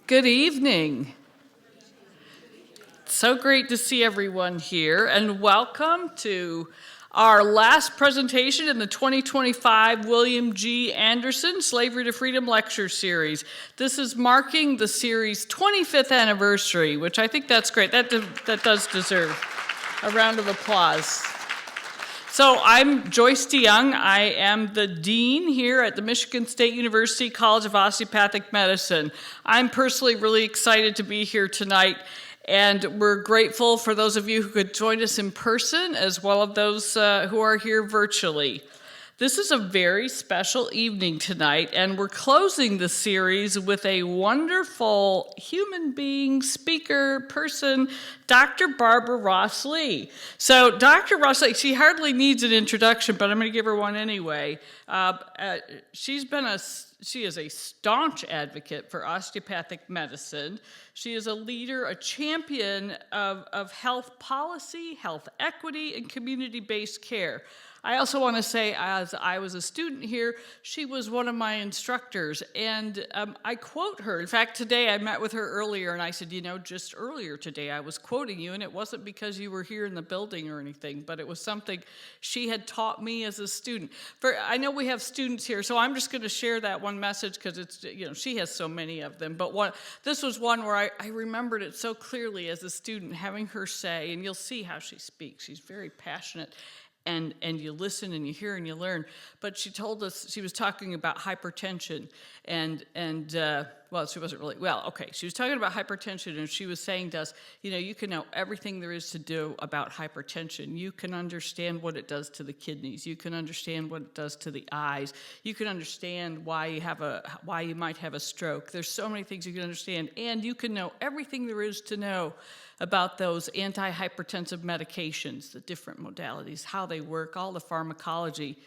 Good evening. So great to see everyone here, and welcome to our last presentation in the 2025 William G. Anderson Slavery to Freedom Lecture Series. This is marking the series' 25th anniversary, which I think that's great. That does deserve a round of applause. So I'm Joyce DeYoung. I am the dean here at the Michigan State University College of Osteopathic Medicine. I'm personally really excited to be here tonight, and we're grateful for those of you who could join us in person as well as those who are here virtually. This is a very special evening tonight, and we're closing the series with a wonderful human being, speaker, person, Dr. Barbara Ross Lee. So Dr. Ross Lee, she hardly needs an introduction, but I'm going to give her one anyway. She is a staunch advocate for osteopathic medicine. She is a leader, a champion of health policy, health equity, and community-based care. I also want to say, as I was a student here, she was one of my instructors, and I quote her. In fact, today I met with her earlier, and I said, just earlier today I was quoting you, and it wasn't because you were here in the building or anything, but it was something she had taught me as a student. I know we have students here, so I'm just going to share that one message because it's, she has so many of them, but this was one where I remembered it so clearly as a student, having her say, and you'll see how she speaks. She's very passionate. And you listen and you hear and you learn. But she told us, she was talking about hypertension she wasn't really, she was talking about hypertension, and she was saying to us, you can know everything there is to do about hypertension. You can understand what it does to the kidneys. You can understand what it does to the eyes. You can understand why you might have a stroke. There's so many things you can understand, and you can know everything there is to know about those antihypertensive medications, the different modalities, how they work, all the pharmacology.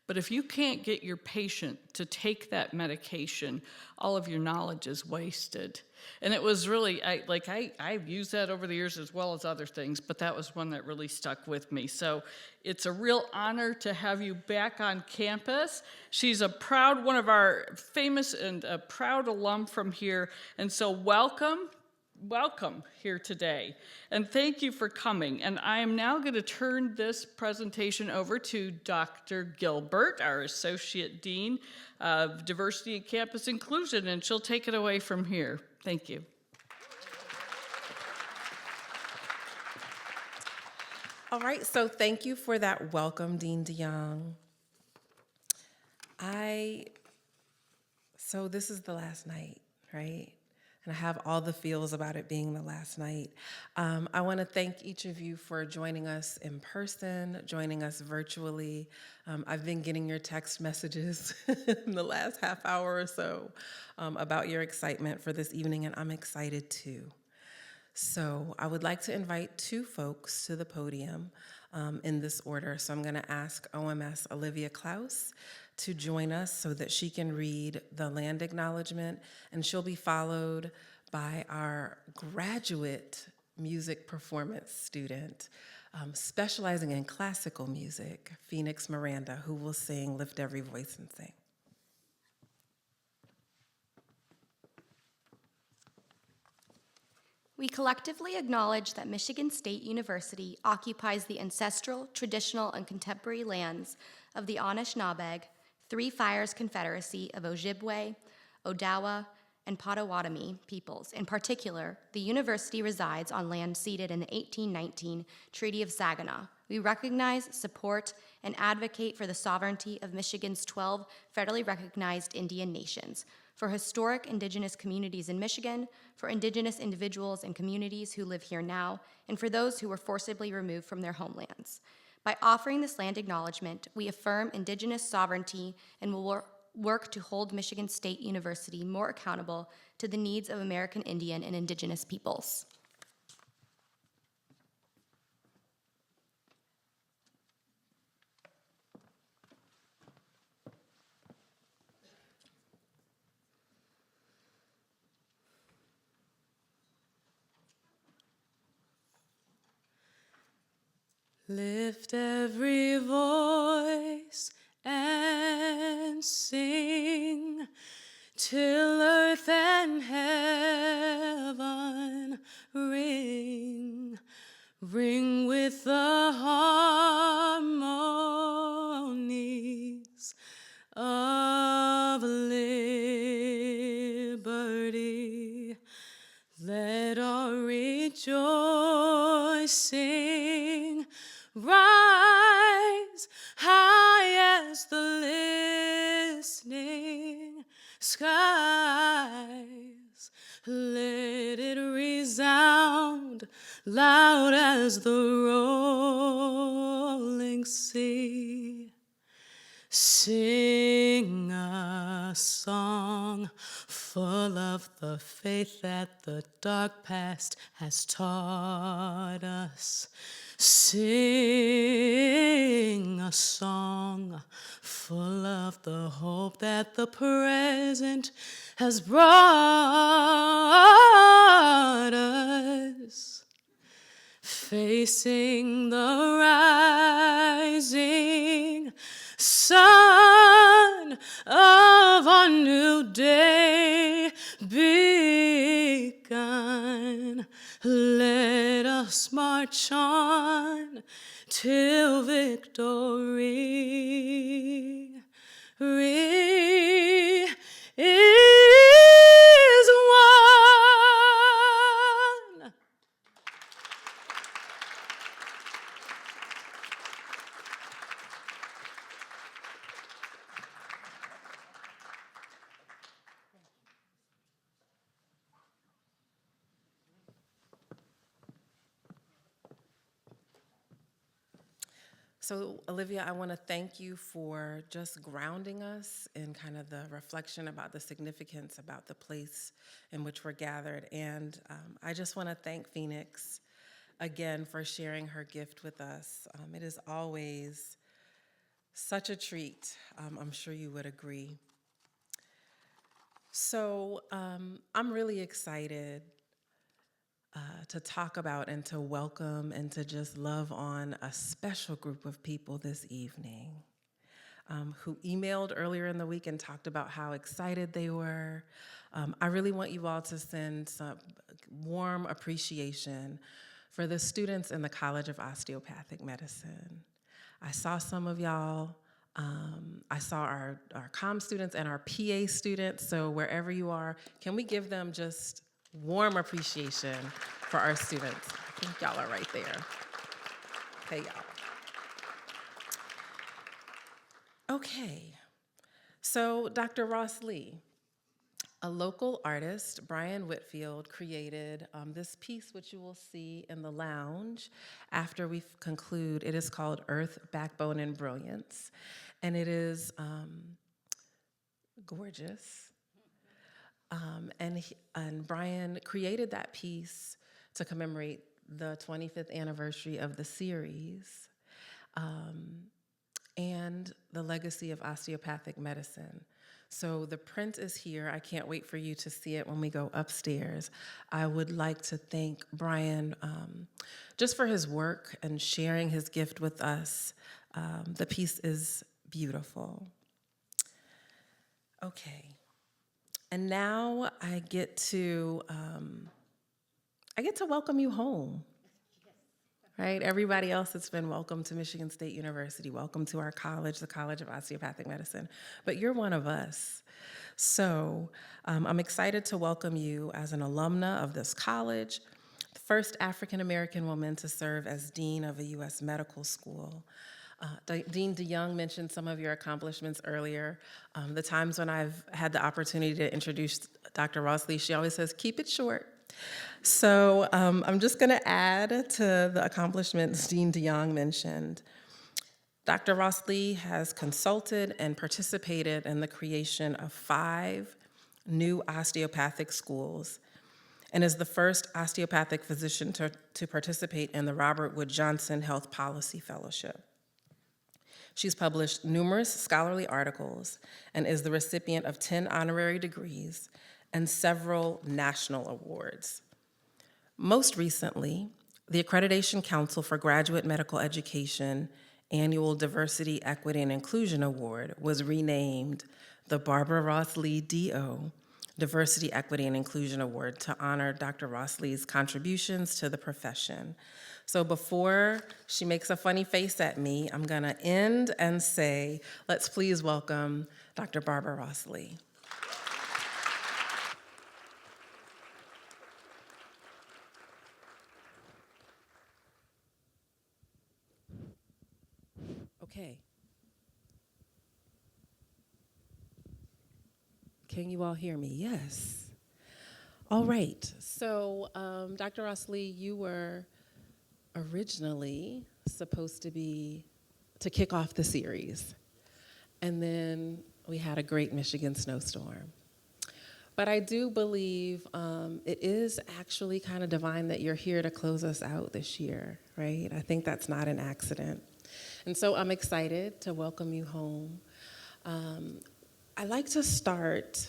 But if you can't get your patient to take that medication, all of your knowledge is wasted. And it was really, I've used that over the years as well as other things, but that was one that really stuck with me. So it's a real honor to have you back on campus. She's one of our famous and a proud alum from here. And so welcome here today, and thank you for coming. And I am now going to turn this presentation over to Dr. Gilbert, our Associate Dean of Diversity and Campus Inclusion, and she'll take it away from here. Thank you. All right, so thank you for that welcome, Dean DeYoung. So this is the last night, right? And I have all the feels about it being the last night. I want to thank each of you for joining us in person, joining us virtually. I've been getting your text messages in the last half hour or so about your excitement for this evening, and I'm excited too. So I would like to invite two folks to the podium in this order. So I'm going to ask OMS Olivia Klaus to join us so that she can read the land acknowledgement, and she'll be followed by our graduate music performance student specializing in classical music, Phoenix Miranda, who will sing Lift Every Voice and Sing. We collectively acknowledge that Michigan State University occupies the ancestral, traditional, and contemporary lands of the Anishinaabe, Three Fires Confederacy of Ojibwe, Odawa, and Potawatomi peoples. In particular, the university resides on land ceded in the 1819 Treaty of Saginaw. We recognize, support, and advocate for the sovereignty of Michigan's 12 federally recognized Indian nations, for historic Indigenous communities in Michigan, for Indigenous individuals and communities who live here now, and for those who were forcibly removed from their homelands. By offering this land acknowledgement, we affirm Indigenous sovereignty and will work to hold Michigan State University more accountable to the needs of American Indian and Indigenous peoples. Lift every voice and sing till earth and heaven ring with the harmonies of liberty. Let our rejoicing rise high as the listening skies. Let it resound loud as the rolling sea. Sing a song full of the faith that the dark past has taught us. Sing a song full of the hope that the present has brought us. Facing the rising sun of our new day begun. Let us march on till victory is won. So, Olivia, I want to thank you for just grounding us in kind of the reflection about the significance about the place in which we're gathered. And I just want to thank Phoenix again for sharing her gift with us. It is always such a treat. I'm sure you would agree. So, I'm really excited to talk about and to welcome and to just love on a special group of people this evening who emailed earlier in the week and talked about how excited they were. I really want you all to send some warm appreciation for the students in the College of Osteopathic Medicine. I saw some of y'all. I saw our comm students and our PA students. So wherever you are, can we give them just warm appreciation for our students? I think y'all are right there. Hey, y'all. Okay, so Dr. Ross Lee, a local artist, Brian Whitfield, created this piece, which you will see in the lounge after we conclude. It is called Earth, Backbone, and Brilliance, and it is gorgeous. And Brian created that piece to commemorate the 25th anniversary of the series and the legacy of osteopathic medicine. So the print is here. I can't wait for you to see it when we go upstairs. I would like to thank Brian just for his work and sharing his gift with us. The piece is beautiful. Okay. And now I get to welcome you home, right? Everybody else that's been welcome to Michigan State University, welcome to our college, the College of Osteopathic Medicine, but you're one of us. So I'm excited to welcome you as an alumna of this college, the first African-American woman to serve as dean of a U.S. medical school. Dean DeYoung mentioned some of your accomplishments earlier. The times when I've had the opportunity to introduce Dr. Ross Lee, she always says, keep it short. So I'm just going to add to the accomplishments Dean DeYoung mentioned. Dr. Ross Lee has consulted and participated in the creation of 5 new osteopathic schools and is the first osteopathic physician to participate in the Robert Wood Johnson Health Policy Fellowship. She's published numerous scholarly articles and is the recipient of 10 honorary degrees and several national awards. Most recently, the Accreditation Council for Graduate Medical Education Annual Diversity, Equity, and Inclusion Award was renamed the Barbara Ross Lee DO Diversity, Equity, and Inclusion Award to honor Dr. Rossley's contributions to the profession. So before she makes a funny face at me, I'm gonna end and say, let's please welcome Dr. Barbara Rossley. Okay. Can you all hear me? Yes. All right. So, Dr. Rossley, you were originally supposed to kick off the series. And then we had a great Michigan snowstorm. But I do believe it is actually kind of divine that you're here to close us out this year, right? I think that's not an accident. And so I'm excited to welcome you home. I like to start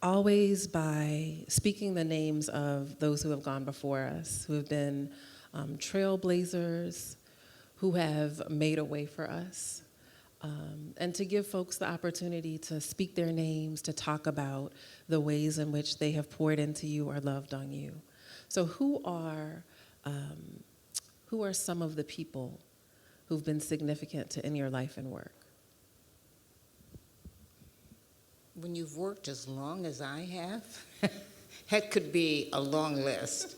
always by speaking the names of those who have gone before us, who have been trailblazers, who have made a way for us, and to give folks the opportunity to speak their names, to talk about the ways in which they have poured into you or loved on you. So who are some of the people who've been significant in your life and work? When you've worked as long as I have, that could be a long list.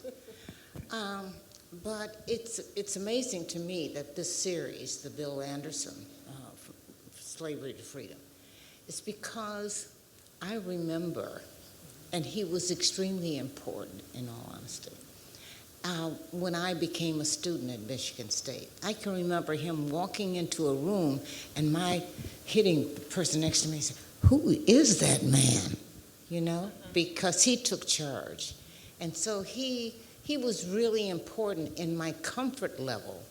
But it's amazing to me that this series, the Bill Anderson, Slavery to Freedom, is because I remember, and he was extremely important in all honesty, when I became a student at Michigan State. I can remember him walking into a room and my hitting the person next to me and saying, "Who is that man?" You know, because he took charge. And so he was really important in my comfort level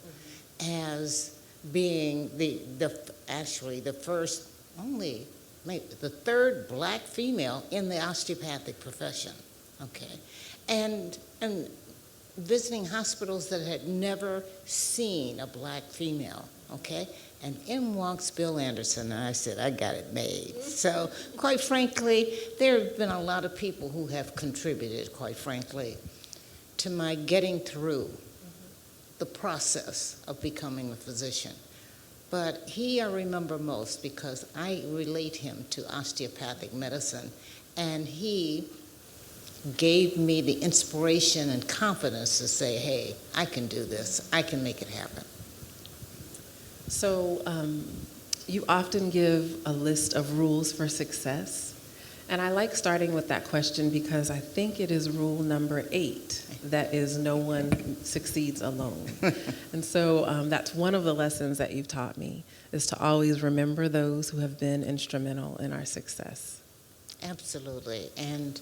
as being actually the first, only maybe the third black female in the osteopathic profession, okay? And visiting hospitals that had never seen a black female, okay? And in walks Bill Anderson, and I said, I got it made. So, quite frankly, there have been a lot of people who have contributed, quite frankly, to my getting through the process of becoming a physician. But he I remember most because I relate him to osteopathic medicine, and he gave me the inspiration and confidence to say, hey, I can do this, I can make it happen. So you often give a list of rules for success. And I like starting with that question because I think it is rule number 8, that is no one succeeds alone. And so that's one of the lessons that you've taught me, is to always remember those who have been instrumental in our success. Absolutely. And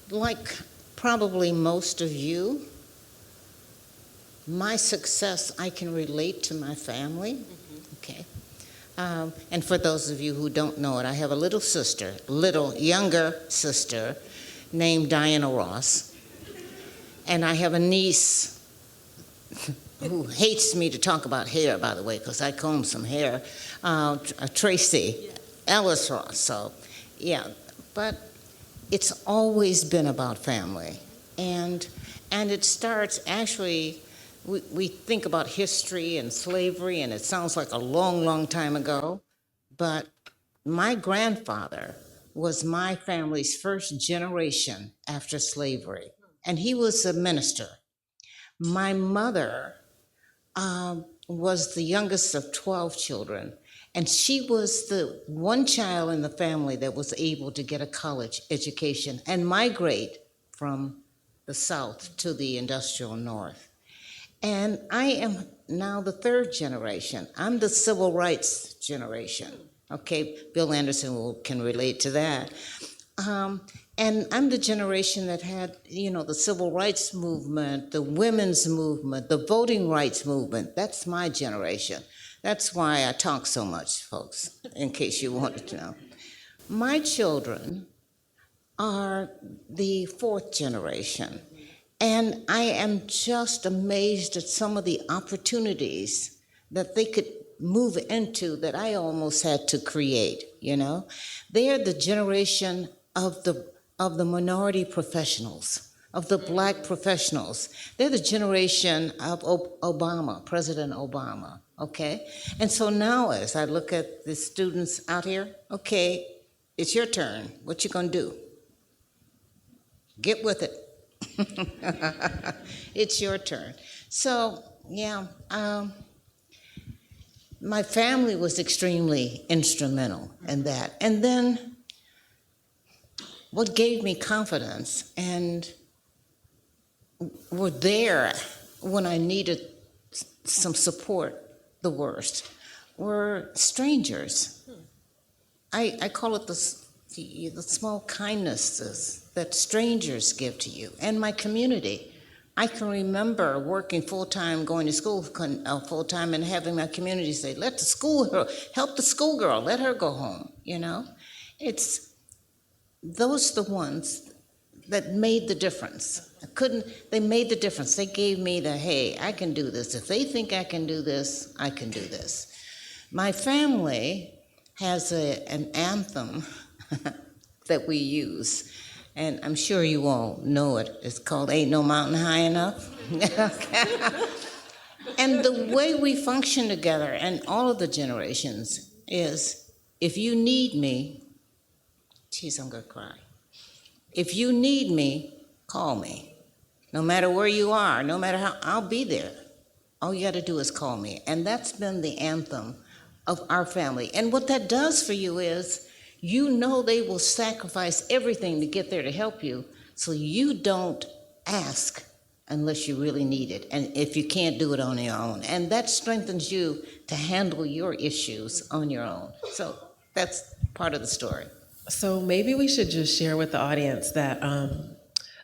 like probably most of you, my success, I can relate to my family, okay? And for those of you who don't know it, I have a little younger sister named Diana Ross. And I have a niece who hates me to talk about hair, by the way, because I comb some hair, Tracy Ellis Ross. So, yeah, but it's always been about family. And it starts actually, we think about history and slavery, and it sounds like a long, long time ago, but my grandfather was my family's first generation after slavery, and he was a minister. My mother was the youngest of 12 children, and she was the one child in the family that was able to get a college education and migrate from the South to the industrial North. And I am now the 3rd generation. I'm the civil rights generation. Okay, Bill Anderson can relate to that. And I'm the generation that had, the civil rights movement, the women's movement, the voting rights movement. That's my generation. That's why I talk so much, folks, in case you wanted to know. My children are the 4th generation. And I am just amazed at some of the opportunities that they could move into that I almost had to create, They are the generation of the minority professionals, of the black professionals. They're the generation of Obama, President Obama, okay? And so now as I look at the students out here, okay, it's your turn. What you gonna do? Get with it. It's your turn. So, yeah, my family was extremely instrumental in that. And then what gave me confidence and were there when I needed some support the worst were strangers. I call it the small kindnesses that strangers give to you, and my community. I can remember working full-time, going to school full-time, and having my community say, help the schoolgirl, let her go home, you know? It's those the ones that made the difference. They made the difference. They gave me the, hey, I can do this. If they think I can do this, I can do this. My family has an anthem that we use, and I'm sure you all know it. It's called Ain't No Mountain High Enough. And the way we function together, and all of the generations, is if you need me, geez, I'm gonna cry. If you need me, call me. No matter where you are, no matter how, I'll be there. All you gotta do is call me. And that's been the anthem of our family. And what that does for you is, you know they will sacrifice everything to get there to help you, so you don't ask unless you really need it, and if you can't do it on your own. And that strengthens you to handle your issues on your own. So that's part of the story. So maybe we should just share with the audience that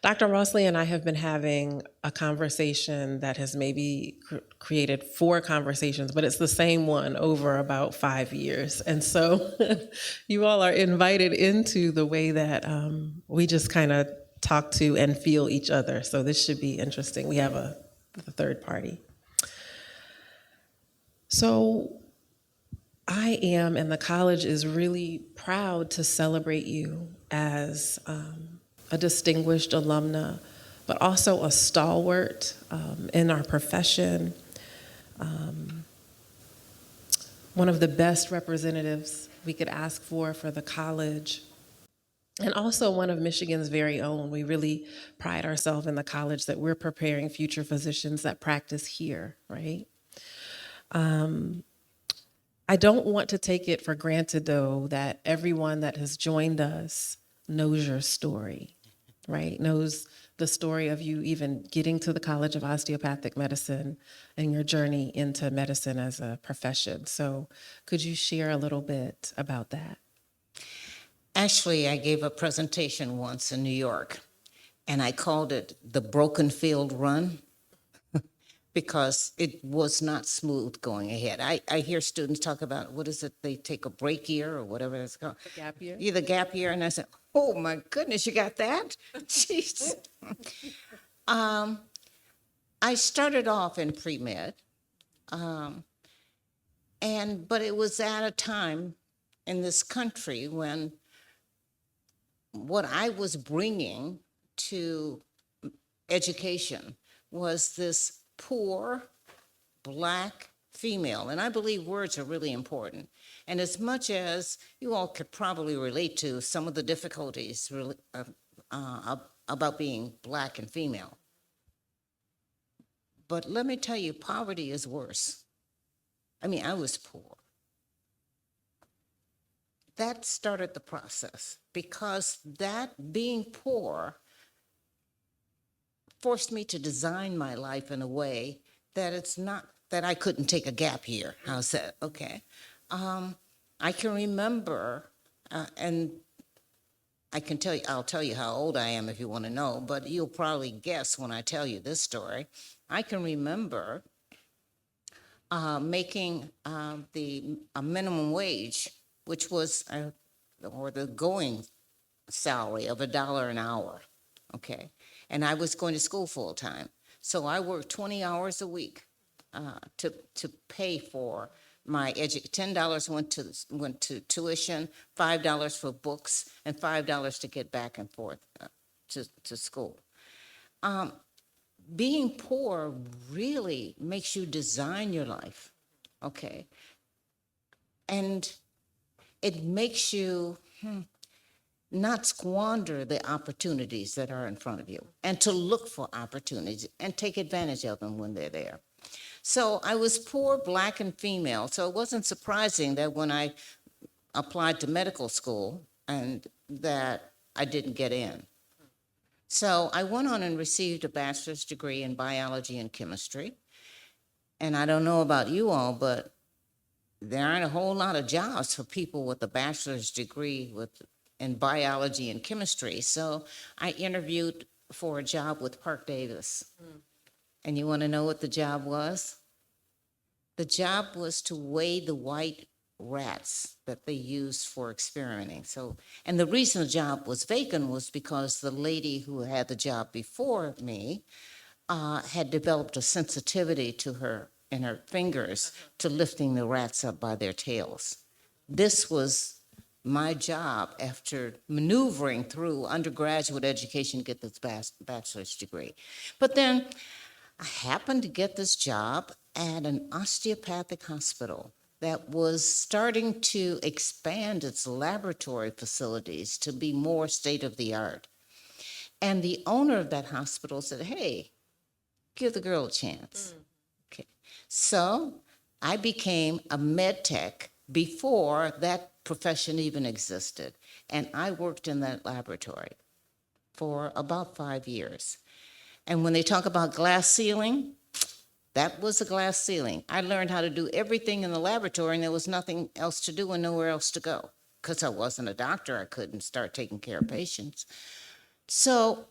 Dr. Rossley and I have been having a conversation that has maybe created 4 conversations, but it's the same one over about 5 years. And so you all are invited into the way that we just kind of talk to and feel each other. So this should be interesting. We have a third party. So I am, and the college is really proud to celebrate you as a distinguished alumna, but also a stalwart in our profession, one of the best representatives we could ask for the college, and also one of Michigan's very own. We really pride ourselves in the college that we're preparing future physicians that practice here, right? I don't want to take it for granted, though, that everyone that has joined us knows your story, right? Knows the story of you even getting to the College of Osteopathic Medicine and your journey into medicine as a profession. So could you share a little bit about that? Actually, I gave a presentation once in New York, and I called it the Broken Field Run because it was not smooth going ahead. I hear students talk about, what is it, they take a break year or whatever it's called. The gap year? Yeah, the gap year, and I said, oh my goodness, you got that? Jeez. I started off in pre-med, but it was at a time in this country when what I was bringing to education was this poor Black female. And I believe words are really important. And as much as you all could probably relate to some of the difficulties about being Black and female, but let me tell you, poverty is worse. I mean, I was poor. That started the process because that being poor forced me to design my life in a way that it's not that I couldn't take a gap year. How's that? Okay. I can remember, and I'll tell you how old I am if you want to know, but you'll probably guess when I tell you this story. I can remember making a minimum wage, which was, or the going salary of $1 an hour, okay? And I was going to school full time. So I worked 20 hours a week to pay for $10 went to tuition, $5 for books, and $5 to get back and forth to school. Being poor really makes you design your life, okay? And it makes you not squander the opportunities that are in front of you, and to look for opportunities and take advantage of them when they're there. So I was poor, Black, and female, so it wasn't surprising that when I applied to medical school and that I didn't get in. So I went on and received a bachelor's degree in biology and chemistry. And I don't know about you all, but there aren't a whole lot of jobs for people with a bachelor's degree in biology and chemistry. So I interviewed for a job with Park Davis. And you want to know what the job was? The job was to weigh the white rats that they used for experimenting. So, and the reason the job was vacant was because the lady who had the job before me had developed a sensitivity in her fingers to lifting the rats up by their tails. This was my job after maneuvering through undergraduate education to get this bachelor's degree. But then I happened to get this job at an osteopathic hospital that was starting to expand its laboratory facilities to be more state-of-the-art. And the owner of that hospital said, hey, give the girl a chance. Okay. So I became a med tech before that profession even existed. And I worked in that laboratory for about 5 years. And when they talk about glass ceiling, that was a glass ceiling. I learned how to do everything in the laboratory, and there was nothing else to do and nowhere else to go. Because I wasn't a doctor, I couldn't start taking care of patients. So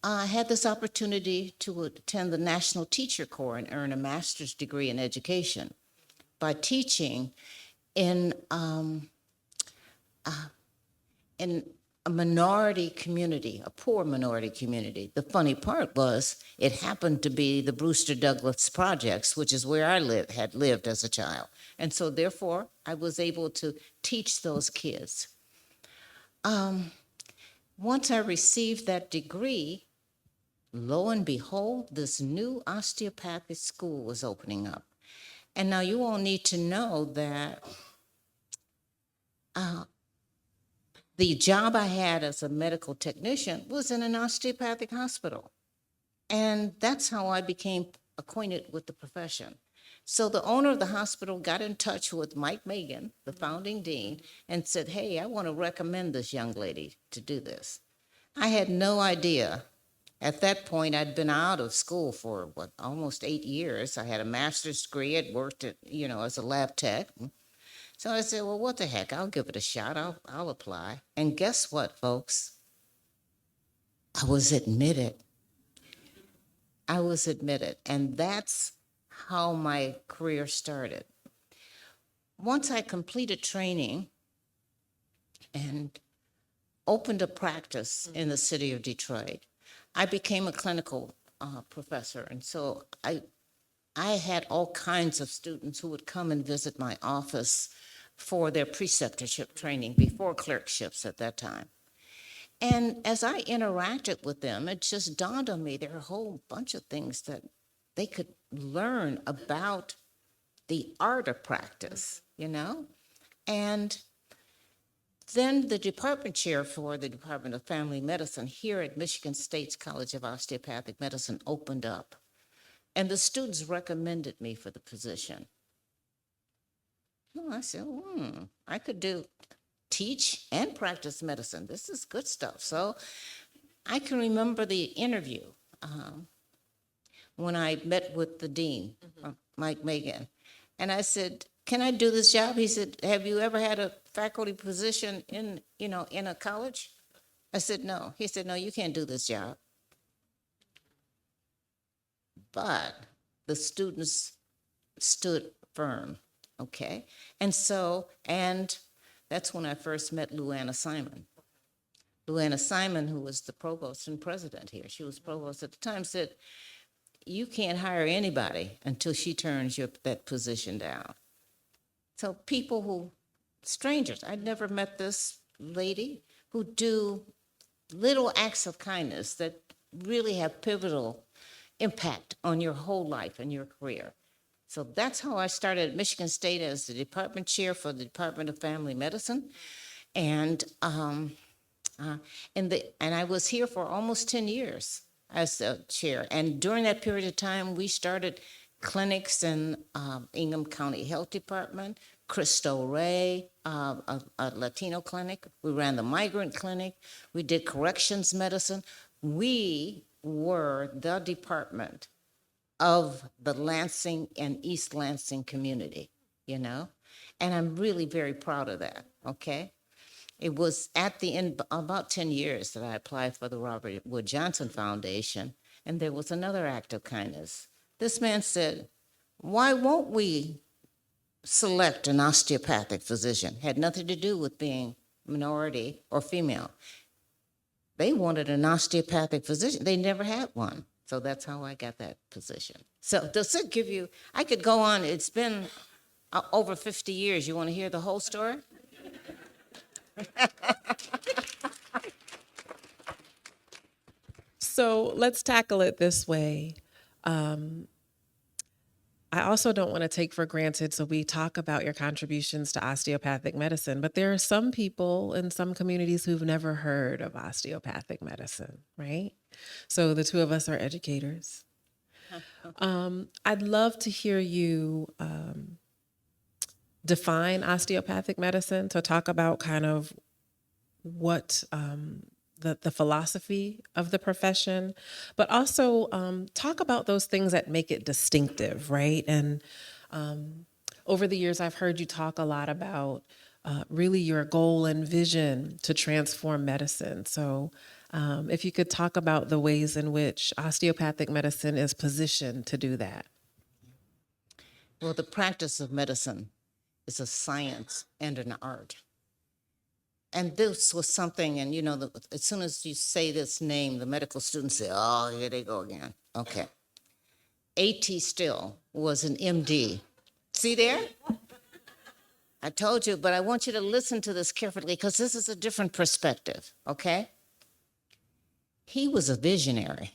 I had this opportunity to attend the National Teacher Corps and earn a master's degree in education by teaching in a minority community, a poor minority community. The funny part was it happened to be the Brewster Douglass Projects, which is where I had lived as a child. And so therefore, I was able to teach those kids. Once I received that degree, lo and behold, this new osteopathic school was opening up. And now you all need to know that the job I had as a medical technician was in an osteopathic hospital. And that's how I became acquainted with the profession. So the owner of the hospital got in touch with Mike Megan, the founding dean, and said, hey, I want to recommend this young lady to do this. I had no idea. At that point, I'd been out of school for, almost 8 years. I had a master's degree. I'd worked at, as a lab tech. So I said, well, what the heck? I'll give it a shot. I'll apply. And guess what, folks? I was admitted. And that's how my career started. Once I completed training and opened a practice in the city of Detroit, I became a clinical professor. And so I had all kinds of students who would come and visit my office for their preceptorship training before clerkships at that time. And as I interacted with them, it just dawned on me there are a whole bunch of things that they could learn about the art of practice, And then the department chair for the Department of Family Medicine here at Michigan State's College of Osteopathic Medicine opened up. And the students recommended me for the position. Well, I said, I could teach and practice medicine. This is good stuff. So I can remember the interview when I met with the dean, Mike Megan. And I said, can I do this job? He said, have you ever had a faculty position in a college? I said, no. He said, no, you can't do this job. But the students stood firm, okay? And that's when I first met Luanna Simon. Luanna Simon, who was the provost and president here, she was provost at the time, said, you can't hire anybody until she turns that position down. So people who, strangers, I'd never met this lady, who do little acts of kindness that really have pivotal impact on your whole life and your career. So that's how I started at Michigan State as the department chair for the Department of Family Medicine. And and I was here for almost 10 years as the chair. And during that period of time, we started clinics in Ingham County Health Department, Cristo Rey, a Latino clinic. We ran the migrant clinic. We did corrections medicine. We were the department of the Lansing and East Lansing community, you know? And I'm really very proud of that, okay? It was at the end, about 10 years, that I applied for the Robert Wood Johnson Foundation, and there was another act of kindness. This man said, why won't we select an osteopathic physician? Had nothing to do with being minority or female. They wanted an osteopathic physician. They never had one. So that's how I got that position. So does it give you, I could go on. It's been over 50 years. You want to hear the whole story? So let's tackle it this way. I also don't want to take for granted, so we talk about your contributions to osteopathic medicine, but there are some people in some communities who've never heard of osteopathic medicine, right? So the two of us are educators. I'd love to hear you define osteopathic medicine, to talk about kind of what the philosophy of the profession, but also talk about those things that make it distinctive, right? And over the years, I've heard you talk a lot about really your goal and vision to transform medicine. So if you could talk about the ways in which osteopathic medicine is positioned to do that. Well, the practice of medicine is a science and an art. And this was something, and you know, as soon as you say this name, the medical students say, oh, here they go again. Okay. A.T. Still was an MD. See there? I told you, but I want you to listen to this carefully because this is a different perspective, okay? He was a visionary.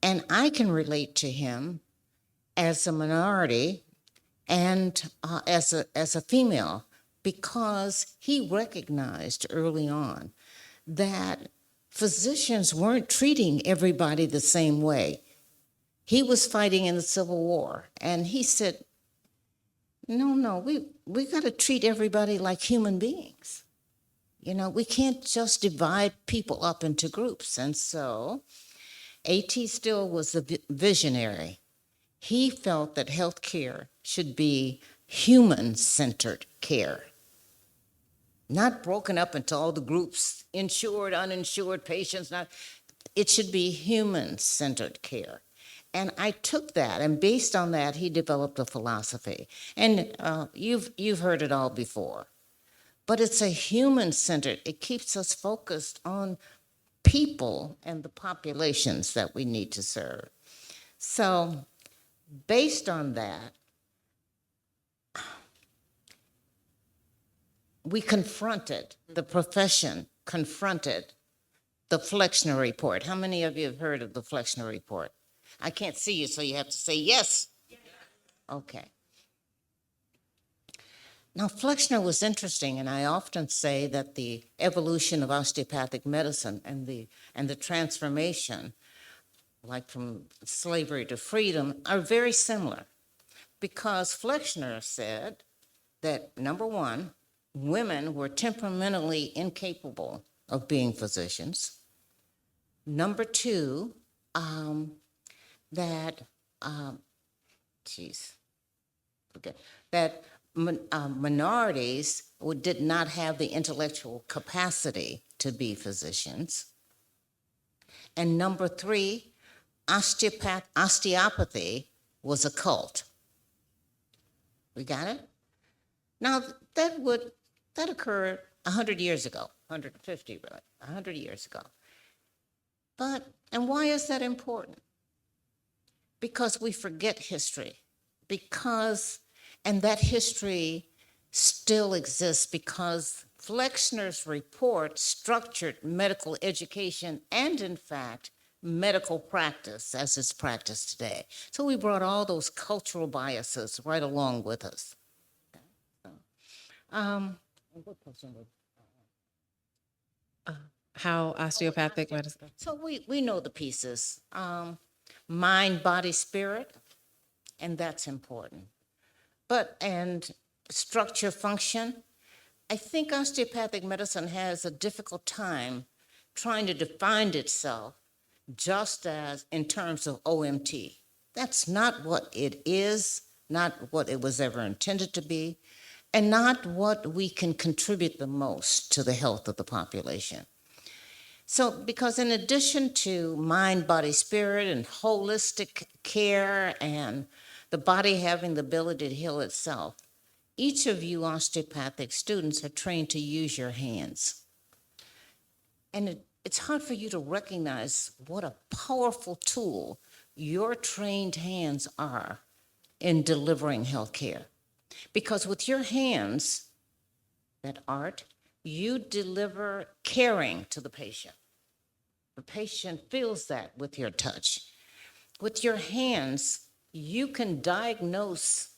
And I can relate to him as a minority and as a female, because he recognized early on that physicians weren't treating everybody the same way. He was fighting in the Civil War, and he said, no, we got to treat everybody like human beings. You know, we can't just divide people up into groups. And so A.T. Still was a visionary. He felt that health care should be human-centered care, not broken up into all the groups, insured, uninsured, patients, it should be human-centered care. And I took that, and based on that, he developed a philosophy. And you've heard it all before, but it's a human-centered, it keeps us focused on people and the populations that we need to serve. So based on that, we confronted, the profession confronted the Flexner Report. How many of you have heard of the Flexner Report? I can't see you, so you have to say yes. Okay. Now, Flexner was interesting, and I often say that the evolution of osteopathic medicine and the transformation, like from slavery to freedom, are very similar, because Flexner said that, number one, women were temperamentally incapable of being physicians. Number two, that minorities did not have the intellectual capacity to be physicians. And number three, osteopathy was a cult. We got it? Now, that occurred 100 years ago, 150, really, 100 years ago. And why is that important? Because we forget history. Because And that history still exists because Flexner's report structured medical education and, in fact, medical practice as it's practiced today. So we brought all those cultural biases right along with us. What question was- How osteopathic medicine. So we know the pieces. Mind, body, spirit, and that's important. And structure, function, I think osteopathic medicine has a difficult time trying to define itself just as in terms of OMT. That's not what it is, not what it was ever intended to be, and not what we can contribute the most to the health of the population. So, because in addition to mind, body, spirit, and holistic care, and the body having the ability to heal itself, each of you osteopathic students are trained to use your hands. And it's hard for you to recognize what a powerful tool your trained hands are in delivering health care. Because with your hands, that art, you deliver caring to the patient. The patient feels that with your touch. With your hands, you can diagnose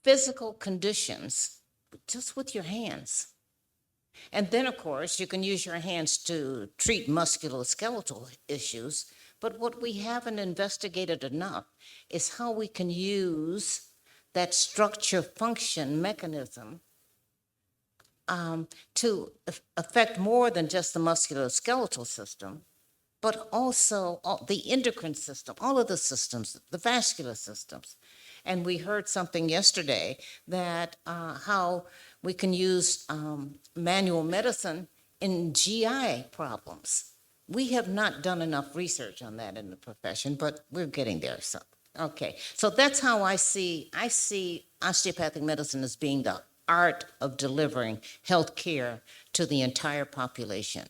physical conditions just with your hands. And then, of course, you can use your hands to treat musculoskeletal issues. But what we haven't investigated enough is how we can use that structure function mechanism to affect more than just the musculoskeletal system, but also the endocrine system, all of the systems, the vascular systems. And we heard something yesterday that how we can use manual medicine in GI problems. We have not done enough research on that in the profession, but we're getting there. So, okay, so that's how I see osteopathic medicine as being the art of delivering health care to the entire population,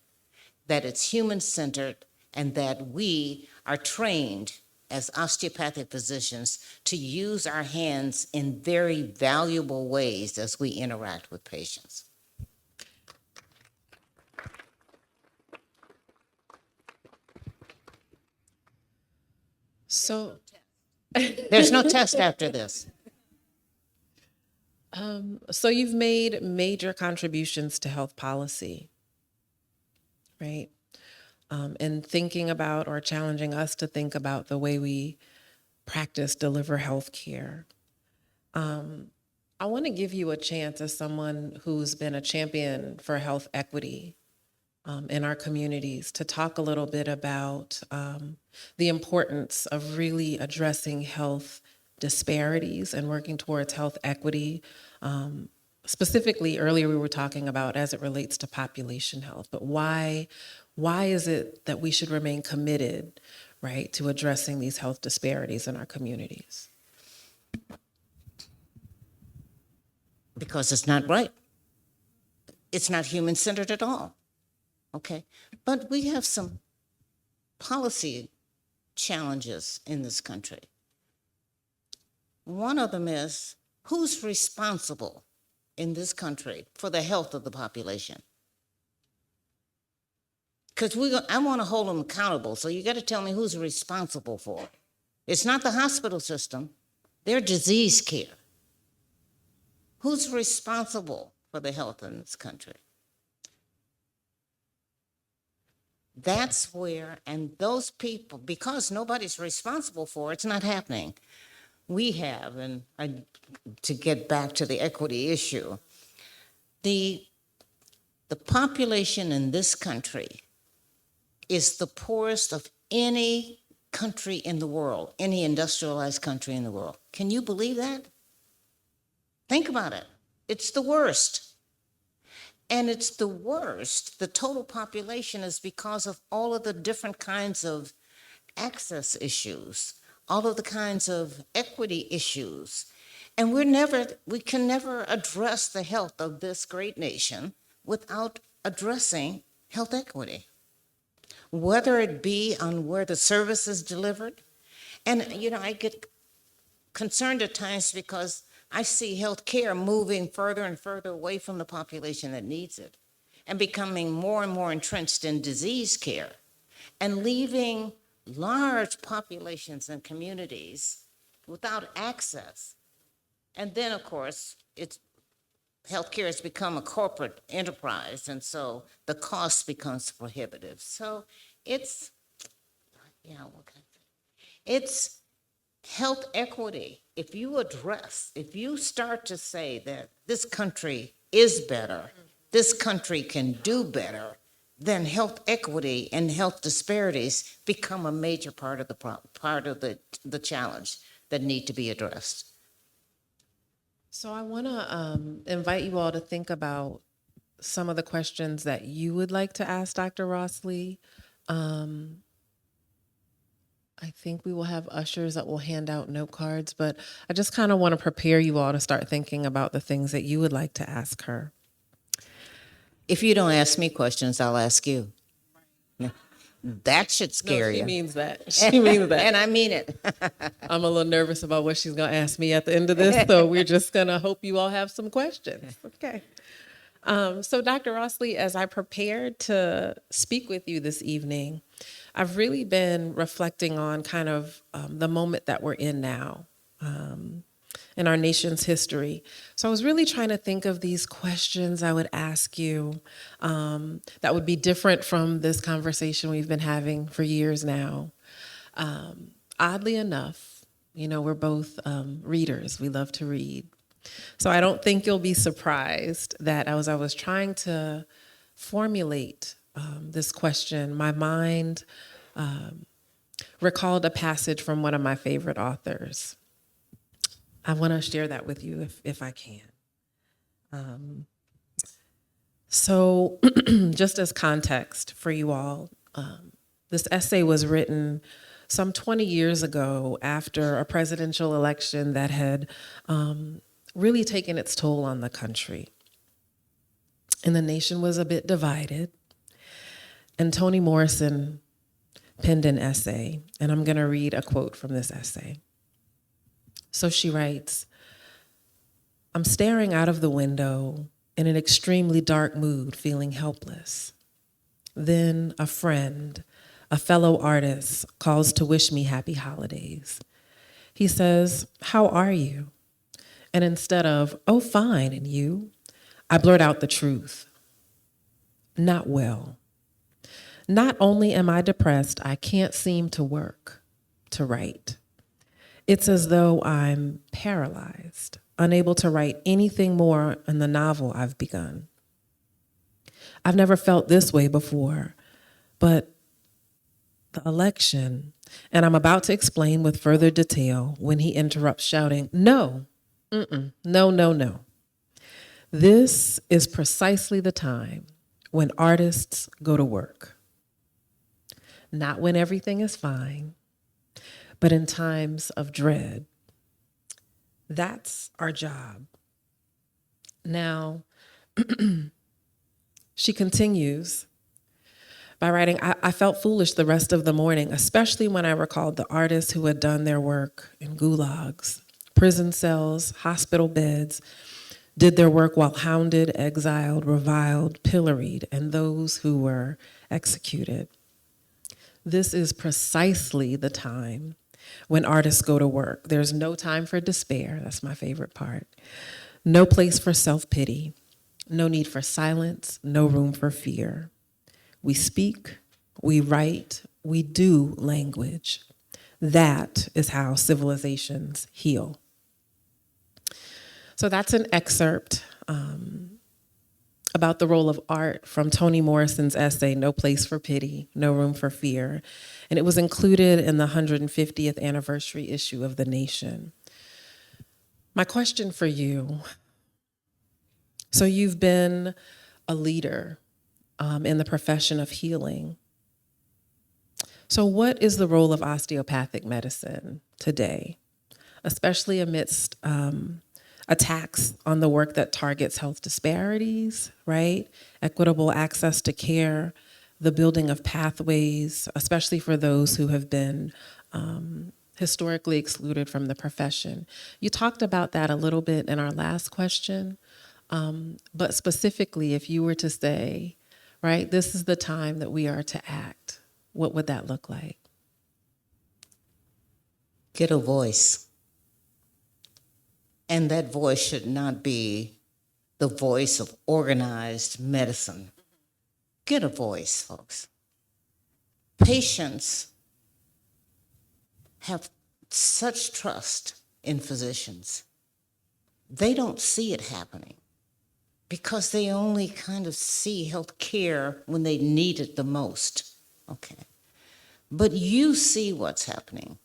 that it's human-centered, and that we are trained as osteopathic physicians to use our hands in very valuable ways as we interact with patients. So, There's no test after this. so you've made major contributions to health policy, right? And thinking about or challenging us to think about the way we practice, deliver health care. I want to give you a chance as someone who's been a champion for health equity in our communities to talk a little bit about the importance of really addressing health disparities and working towards health equity. Specifically, earlier we were talking about as it relates to population health, but why is it that we should remain committed, right, to addressing these health disparities in our communities? Because it's not right. It's not human-centered at all. Okay, but we have some policy challenges in this country. One of them is, who's responsible in this country for the health of the population? Because I want to hold them accountable, so you got to tell me who's responsible for it. It's not the hospital system, they're disease care. Who's responsible for the health in this country? That's where, and those people, because nobody's responsible for it, it's not happening. We have, to get back to the equity issue, the population in this country is the poorest of any country in the world, any industrialized country in the world. Can you believe that? Think about it. It's the worst. And it's the worst, the total population, is because of all of the different kinds of access issues, all of the kinds of equity issues. And we can never address the health of this great nation without addressing health equity, whether it be on where the service is delivered. And, I get concerned at times because I see health care moving further and further away from the population that needs it and becoming more and more entrenched in disease care and leaving large populations and communities without access. And then, of course, healthcare has become a corporate enterprise, and so the cost becomes prohibitive. So it's, what can I say? It's health equity. If you start to say that this country is better, this country can do better, then health equity and health disparities become a major part of the challenge that need to be addressed. So I want to invite you all to think about some of the questions that you would like to ask Dr. Rossley. I think we will have ushers that will hand out note cards, but I just kind of want to prepare you all to start thinking about the things that you would like to ask her. If you don't ask me questions, I'll ask you. That should scare She you. means that. She means that. And I mean it. I'm a little nervous about what she's going to ask me at the end of this, so we're just going to hope you all have some questions. Okay. So Dr. Rossley, as I prepared to speak with you this evening, I've really been reflecting on kind of the moment that we're in now in our nation's history. So I was really trying to think of these questions I would ask you that would be different from this conversation we've been having for years now. Oddly enough, we're both readers. We love to read. So I don't think you'll be surprised that as I was trying to formulate this question, my mind recalled a passage from one of my favorite authors. I want to share that with you if I can. So just as context for you all, this essay was written some 20 years ago after a presidential election that had really taken its toll on the country. And the nation was a bit divided. And Toni Morrison penned an essay, and I'm going to read a quote from this essay. So she writes, "I'm staring out of the window in an extremely dark mood, feeling helpless. Then a friend, a fellow artist, calls to wish me happy holidays. He says, 'How are you?' And instead of, 'Oh, fine, and you?' I blurt out the truth. Not well. Not only am I depressed, I can't seem to work, to write. It's as though I'm paralyzed, unable to write anything more in the novel I've begun. I've never felt this way before, but the election, and I'm about to explain with further detail when he interrupts shouting, 'No, no, no, no.' This is precisely the time when artists go to work. Not when everything is fine, but in times of dread. That's our job." Now, she continues by writing, I felt foolish the rest of the morning, especially when I recalled the artists who had done their work in gulags, prison cells, hospital beds, did their work while hounded, exiled, reviled, pilloried, and those who were executed. This is precisely the time when artists go to work. There's no time for despair. That's my favorite part. No place for self-pity. No need for silence. No room for fear. We speak, we write, we do language. That is how civilizations heal. So that's an excerpt about the role of art from Toni Morrison's essay, No Place for Pity, No Room for Fear. And it was included in the 150th anniversary issue of The Nation. My question for you, so you've been a leader in the profession of healing. So what is the role of osteopathic medicine today, especially amidst attacks on the work that targets health disparities, right? Equitable access to care, the building of pathways, especially for those who have historically excluded from the profession. You talked about that a little bit in our last question, but specifically, if you were to say, right, this is the time that we are to act, what would that look like? Get a voice. And that voice should not be the voice of organized medicine. Get a voice, folks. Patients have such trust in physicians. They don't see it happening because they only kind of see health care when they need it the most. Okay. But you see what's happening.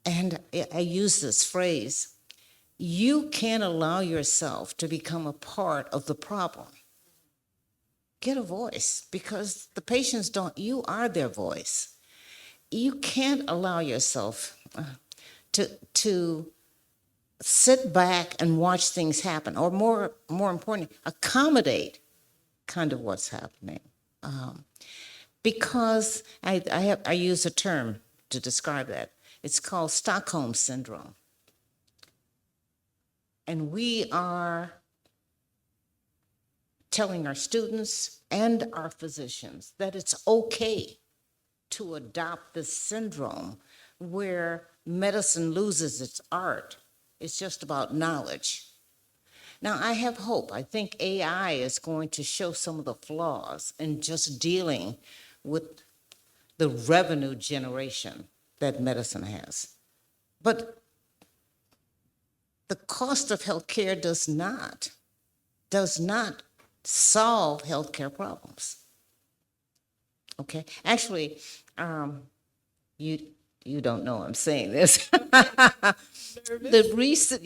And I use this phrase, you can't allow yourself to become a part of the problem. Get a voice, because the patients don't, you are their voice. You can't allow yourself to sit back and watch things happen, or more importantly, accommodate kind of what's happening. Because I use a term to describe that. It's called Stockholm Syndrome. And we are telling our students and our physicians that it's okay to adopt this syndrome where medicine loses its art. It's just about knowledge. Now, I have hope. I think AI is going to show some of the flaws in just dealing with the revenue generation that medicine has. But the cost of healthcare does not solve healthcare problems. Okay, actually, you don't know I'm saying this. The recent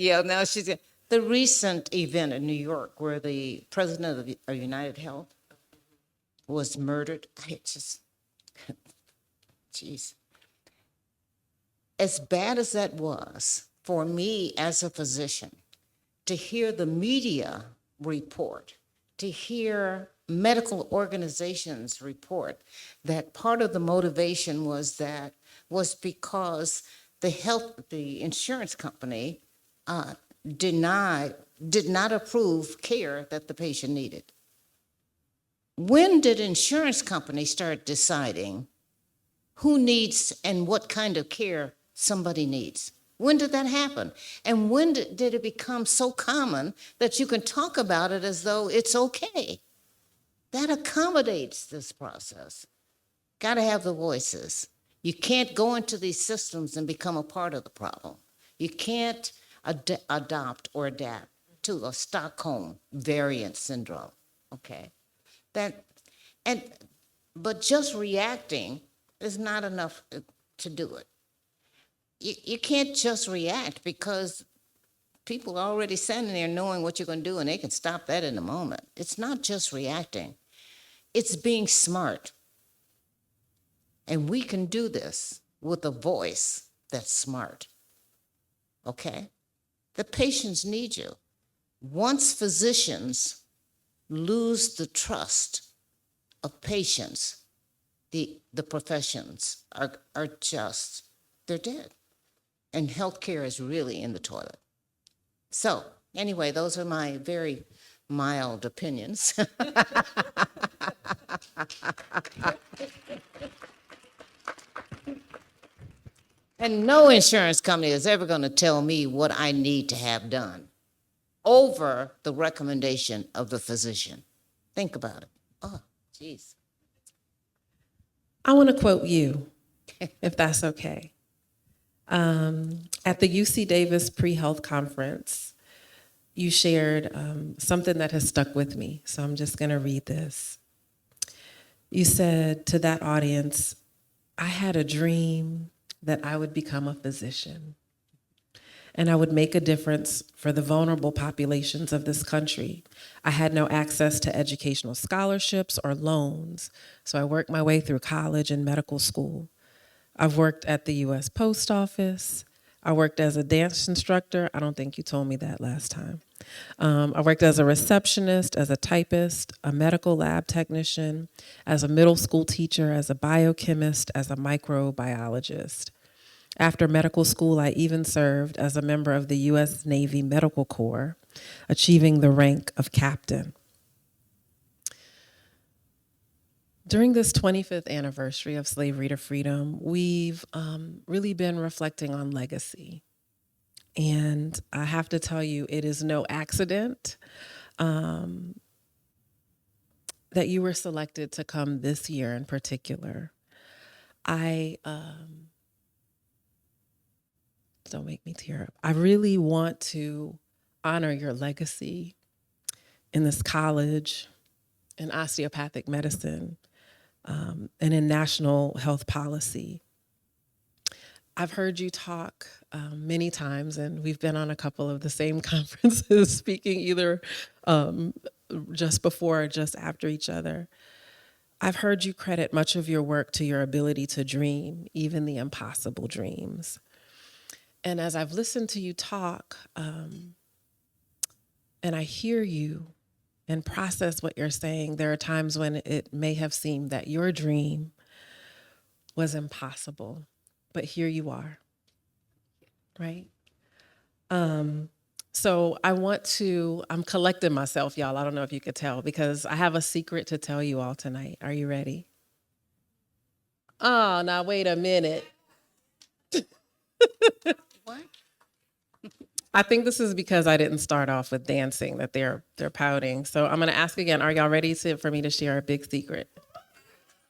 event in New York where the president of United Health was murdered. Jeez. As bad as that was for me as a physician, to hear the media report, to hear medical organizations report that part of the motivation was because the insurance company did not approve care that the patient needed. When did insurance companies start deciding who needs and what kind of care somebody needs? When did that happen? And when did it become so common that you can talk about it as though it's okay? That accommodates this process. Got to have the voices. You can't go into these systems and become a part of the problem. You can't adopt or adapt to a Stockholm variant syndrome, okay? But just reacting is not enough to do it. You can't just react because people are already standing there knowing what you're going to do and they can stop that in a moment. It's not just reacting. It's being smart. And we can do this with a voice that's smart. Okay? The patients need you. Once physicians lose the trust of patients, the professions are just, they're dead. And healthcare is really in the toilet. So, anyway, those are my very mild opinions. And no insurance company is ever going to tell me what I need to have done over the recommendation of the physician. Think about it. Oh, geez. I want to quote you, if that's okay. At the UC Davis pre-health conference, you shared something that has stuck with me, so I'm just going to read this. You said to that audience, I had a dream that I would become a physician and I would make a difference for the vulnerable populations of this country. I had no access to educational scholarships or loans, so I worked my way through college and medical school. I've worked at the US Post Office. I worked as a dance instructor. I don't think you told me that last time. I worked as a receptionist, as a typist, a medical lab technician, as a middle school teacher, as a biochemist, as a microbiologist. After medical school, I even served as a member of the U.S. Navy Medical Corps, achieving the rank of captain. During this 25th anniversary of slavery to freedom, we've really been reflecting on legacy. And I have to tell you, it is no accident that you were selected to come this year in particular. Don't make me tear up. I really want to honor your legacy in this college, in osteopathic medicine, and in national health policy. I've heard you talk many times, and we've been on a couple of the same conferences speaking either just before or just after each other. I've heard you credit much of your work to your ability to dream, even the impossible dreams. And as I've listened to you talk, and I hear you and process what you're saying, there are times when it may have seemed that your dream was impossible, but here you are, right? So I'm collecting myself, y'all. I don't know if you could tell, because I have a secret to tell you all tonight. Are you ready? Oh, now wait a minute. What? I think this is because I didn't start off with dancing that they're pouting. So I'm gonna ask again, are y'all ready for me to share a big secret?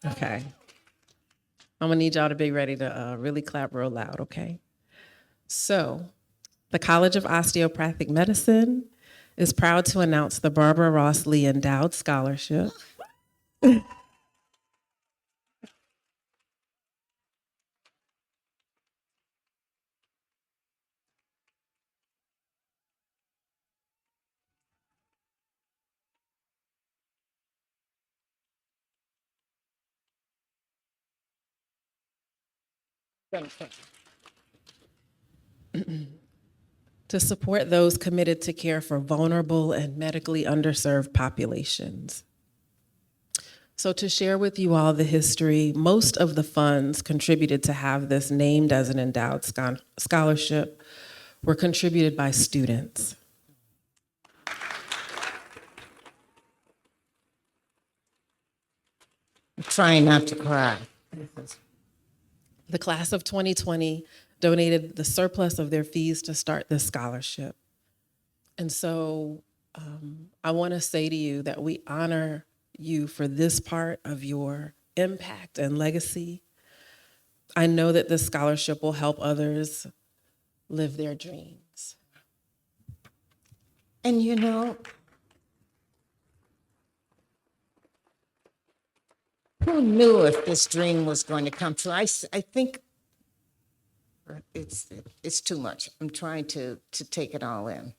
Okay. I'm gonna need y'all to be ready to really clap real loud, okay? So, the College of Osteopathic Medicine is proud to announce the Barbara Ross Lee Endowed Scholarship. To support those committed to care for vulnerable and medically underserved populations. So to share with you all the history, most of the funds contributed to have this named as an endowed scholarship were contributed by students. I'm trying not to cry. The class of 2020 donated the surplus of their fees to start this scholarship. And so I want to say to you that we honor you for this part of your impact and legacy. I know that this scholarship will help others live their dreams. And you know, who knew if this dream was going to come true? I think it's too much. I'm trying to take it all in.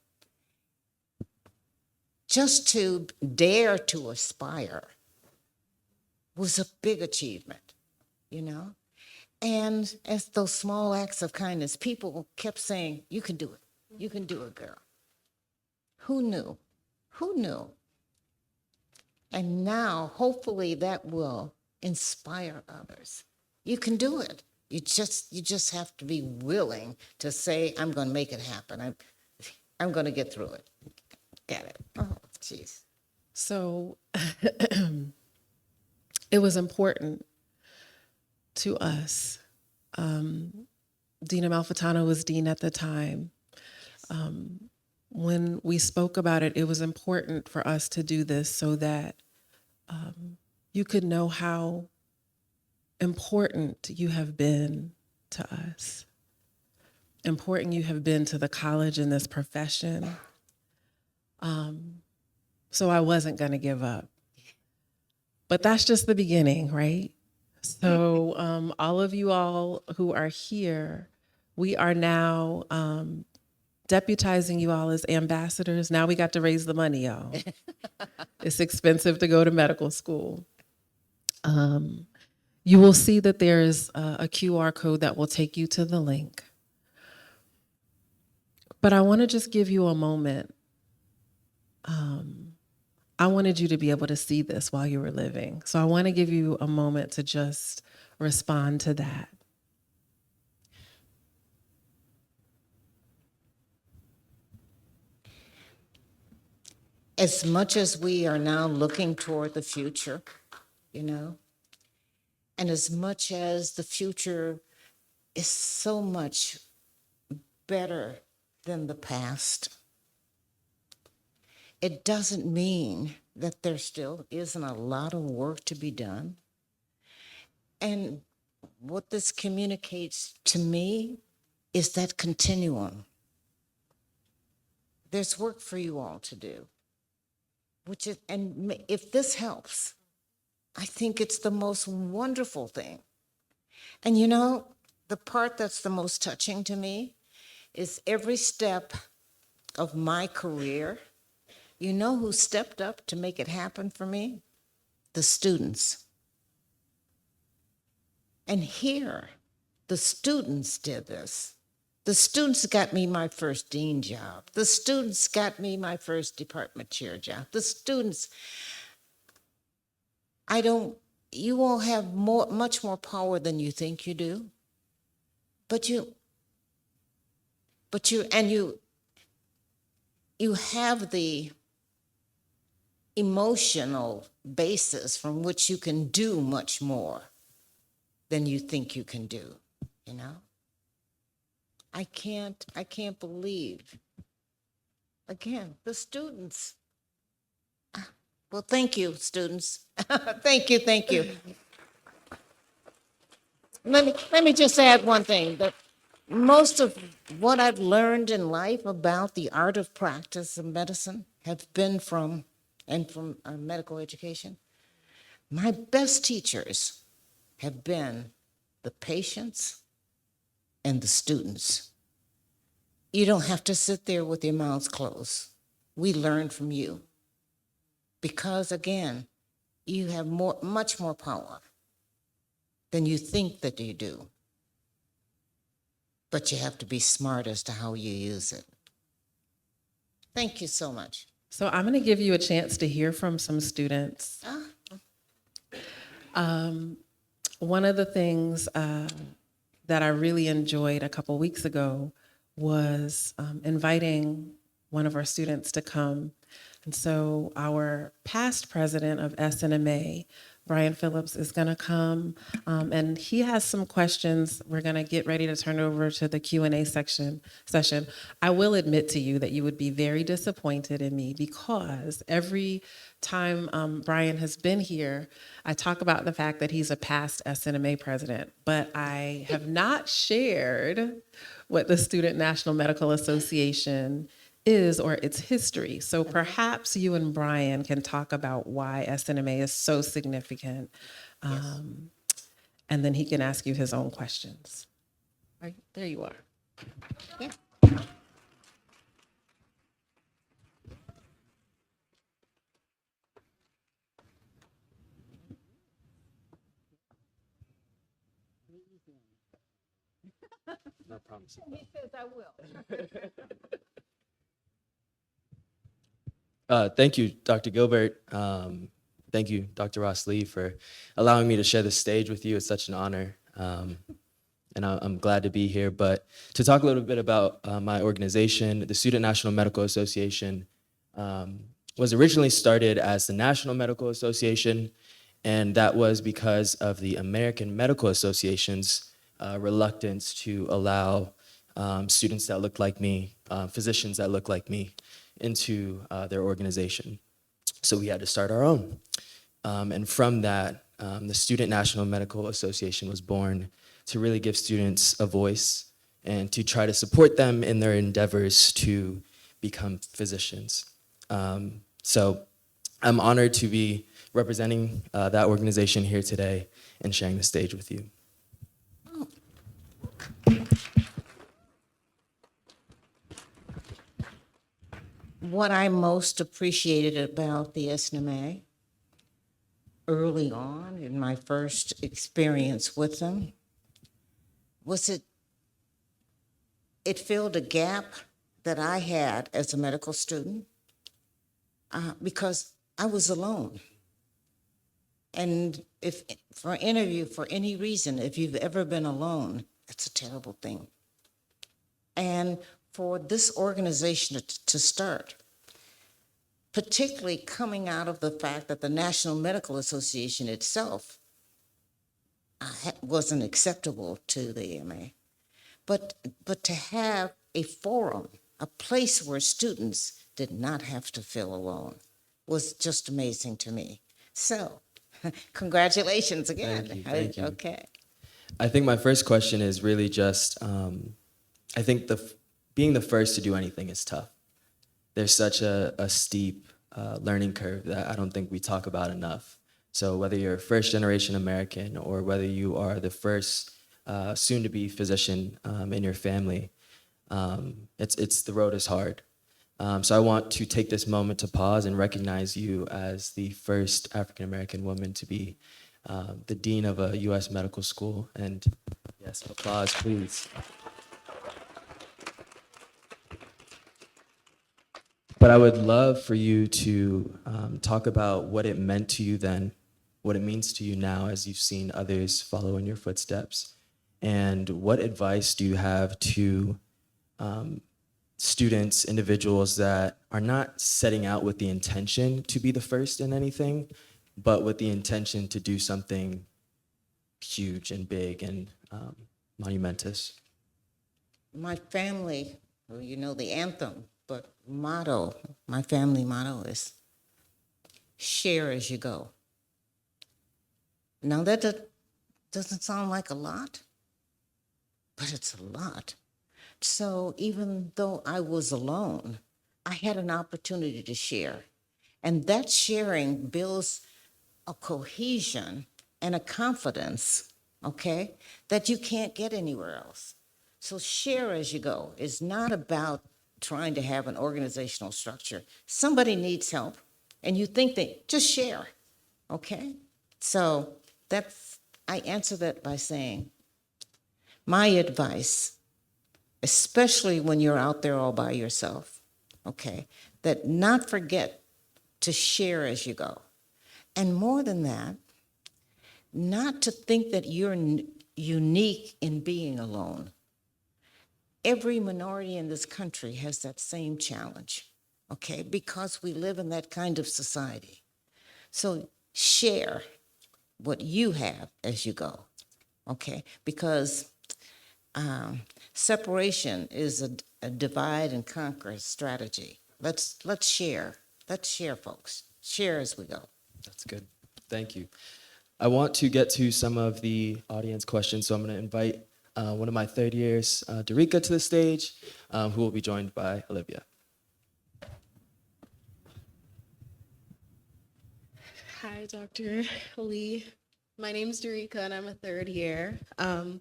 Just to dare to aspire was a big achievement, you know? And as those small acts of kindness, people kept saying, you can do it. You can do it, girl. Who knew? Who knew? And now, hopefully, that will inspire others. You can do it. You just have to be willing to say, I'm going to make it happen. I'm going to get through it. Get it? Oh, jeez. So it was important to us. Dina Malfitano was dean at the time. When we spoke about it, it was important for us to do this so that you could know how important you have been to us, important you have been to the college and this profession. So I wasn't going to give up. But that's just the beginning, right? So all of you all who are here, we are now deputizing you all as ambassadors. Now we got to raise the money, y'all. It's expensive to go to medical school. You will see that there is a QR code that will take you to the link. But I want to just give you a moment. I wanted you to be able to see this while you were living. So I want to give you a moment to just respond to that. as much as we are now looking toward the future, you know, and as much as the future is so much better than the past, it doesn't mean that there still isn't a lot of work to be done. And what this communicates to me is that continuum. There's work for you all to do, which is, and if this helps, I think it's the most wonderful thing. And you know, the part that's the most touching to me is every step of my career, you know who stepped up to make it happen for me? The students. And here, the students did this. The students got me my first dean job. The students got me my first department chair job. The students, you all have much more power than you think you do. You have the emotional basis from which you can do much more than you think you can do, you know? I can't believe, again, the students. Well, thank you, students. Thank you. Let me just add one thing, that most of what I've learned in life about the art of practice of medicine have been from medical education. My best teachers have been the patients and the students. You don't have to sit there with your mouths closed. We learn from you. Because again, you have much more power than you think that you do. But you have to be smart as to how you use it. Thank you so much. So I'm going to give you a chance to hear from some students. One of the things that I really enjoyed a couple weeks ago was inviting one of our students to come. And so our past president of SNMA, Brian Phillips, is going to come, and he has some questions. We're going to get ready to turn over to the Q&A session. I will admit to you that you would be very disappointed in me, because every time Brian has been here, I talk about the fact that he's a past SNMA president, but I have not shared what the Student National Medical Association is or its history. So perhaps you and Brian can talk about why SNMA is so significant, and then he can ask you his own questions. Right, there you are. Yeah. No promises. He says I will. Thank you, Dr. Gilbert. Thank you, Dr. Ross Lee, for allowing me to share the stage with you. It's such an honor, and I'm glad to be here. But to talk a little bit about my organization, the Student National Medical Association was originally started as the National Medical Association, and that was because of the American Medical Association's reluctance to allow students that look like me, physicians that look like me, into their organization. So we had to start our own. And from that, the Student National Medical Association was born to really give students a voice and to try to support them in their endeavors to become physicians. So I'm honored to be representing that organization here today and sharing the stage with you. What I most appreciated about the SNMA early on in my first experience with them was it filled a gap that I had as a medical student because I was alone. And if for any reason, if you've ever been alone, it's a terrible thing. And for this organization to start, particularly coming out of the fact that the National Medical Association itself wasn't acceptable to the AMA. But to have a forum, a place where students did not have to feel alone, was just amazing to me. So, congratulations again. Thank you. Okay. I think my first question is really just, I think being the first to do anything is tough. There's such a steep learning curve that I don't think we talk about enough. So whether you're a first generation American or whether you are the first soon-to-be physician in your family, the road is hard. So I want to take this moment to pause and recognize you as the first African-American woman to be the dean of a U.S. medical school. And yes, applause, please. But I would love for you to talk about what it meant to you then, what it means to you now as you've seen others follow in your footsteps, and what advice do you have to students, individuals that are not setting out with the intention to be the first in anything, but with the intention to do something huge and big and monumentous? My family, well, you know the anthem, but my family motto is share as you go. Now that doesn't sound like a lot, but it's a lot. So even though I was alone, I had an opportunity to share. And that sharing builds a cohesion and a confidence, okay, that you can't get anywhere else. So share as you go is not about trying to have an organizational structure. Somebody needs help, and you think that just share, okay? So I answer that by saying, my advice, especially when you're out there all by yourself, okay, that not forget to share as you go. And more than that, not to think that you're unique in being alone. Every minority in this country has that same challenge, okay, because we live in that kind of society. So share what you have as you go, okay, because separation is a divide and conquer strategy. Let's share. Let's share, folks. Share as we go. That's good. Thank you. I want to get to some of the audience questions, so I'm going to invite one of my third years, Darika, to the stage, who will be joined by Olivia. Hi, Dr. Lee. My name's Darika, and I'm a third year. I'm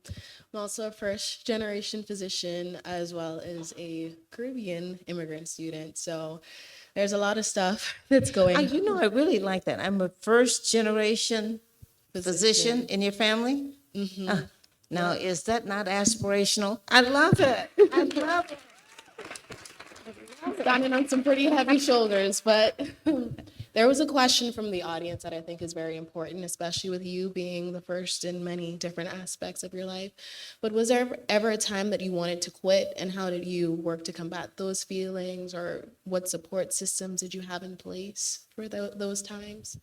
also a first-generation physician, as well as a Caribbean immigrant student. So there's a lot of stuff that's going on. You know, I really like that. I'm a first-generation physician in your family? Mm-hmm. Now, is that not aspirational? I love it. I love it. Standing on some pretty heavy shoulders, but there was a question from the audience that I think is very important, especially with you being the first in many different aspects of your life. But was there ever a time that you wanted to quit, and how did you work to combat those feelings, or what support systems did you have in place for those times?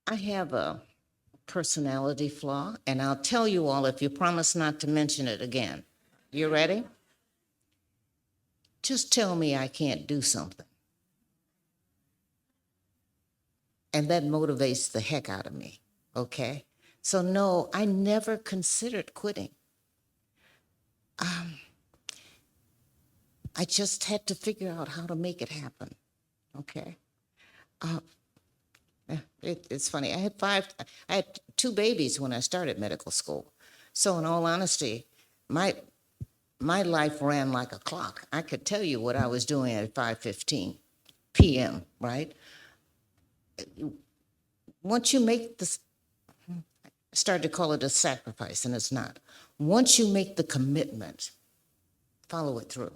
I have a personality flaw, and I'll tell you all if you promise not to mention it again. You ready? Just tell me I can't do something. And that motivates the heck out of me, okay? So no, I never considered quitting. I just had to figure out how to make it happen, okay? It's funny, I had 2 babies when I started medical school. So in all honesty, my life ran like a clock. I could tell you what I was doing at 5:15 p.m., right? Once you make this, I started to call it a sacrifice, and it's not. Once you make the commitment, follow it through.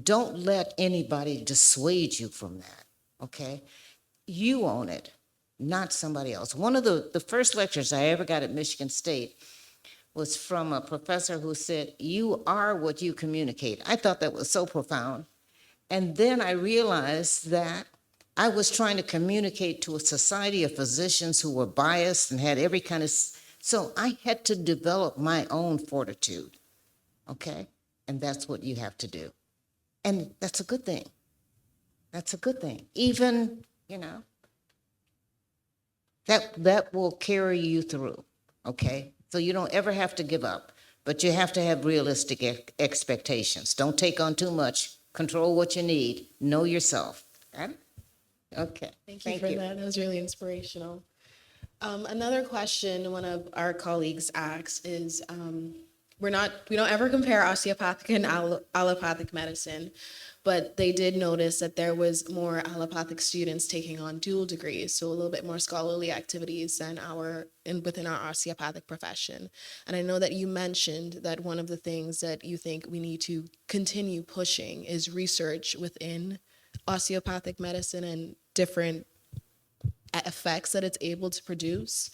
Don't let anybody dissuade you from that, okay? You own it, not somebody else. One of the first lectures I ever got at Michigan State was from a professor who said, "You are what you communicate." I thought that was so profound. And then I realized that I was trying to communicate to a society of physicians who were biased and had every kind of, so I had to develop my own fortitude, okay? And that's what you have to do. And that's a good thing. That's a good thing. Even, that will carry you through, okay? So you don't ever have to give up, but you have to have realistic expectations. Don't take on too much. Control what you need. Know yourself. Got it? Okay. Thank you for that. That was really inspirational. Another question one of our colleagues asked is, we don't ever compare osteopathic and allopathic medicine, but they did notice that there was more allopathic students taking on dual degrees, so a little bit more scholarly activities than within our osteopathic profession. And I know that you mentioned that one of the things that you think we need to continue pushing is research within osteopathic medicine and different effects that it's able to produce.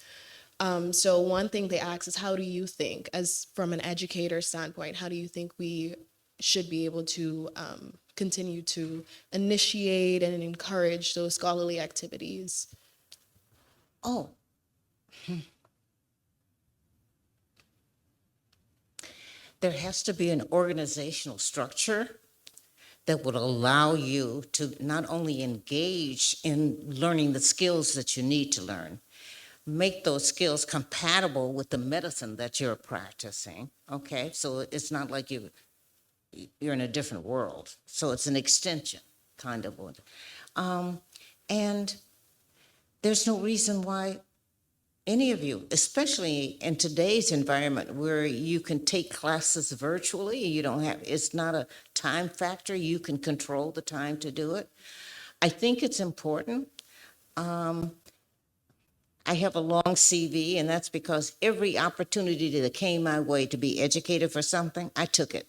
So one thing they ask is, how do you think, as from an educator standpoint, how do you think we should be able to continue to initiate and encourage those scholarly activities? Oh. There has to be an organizational structure that would allow you to not only engage in learning the skills that you need to learn, make those skills compatible with the medicine that you're practicing, okay? So it's not like you're in a different world. So it's an extension, kind of. And there's no reason why any of you, especially in today's environment where you can take classes virtually, it's not a time factor, you can control the time to do it. I think it's important. I have a long CV, and that's because every opportunity that came my way to be educated for something, I took it.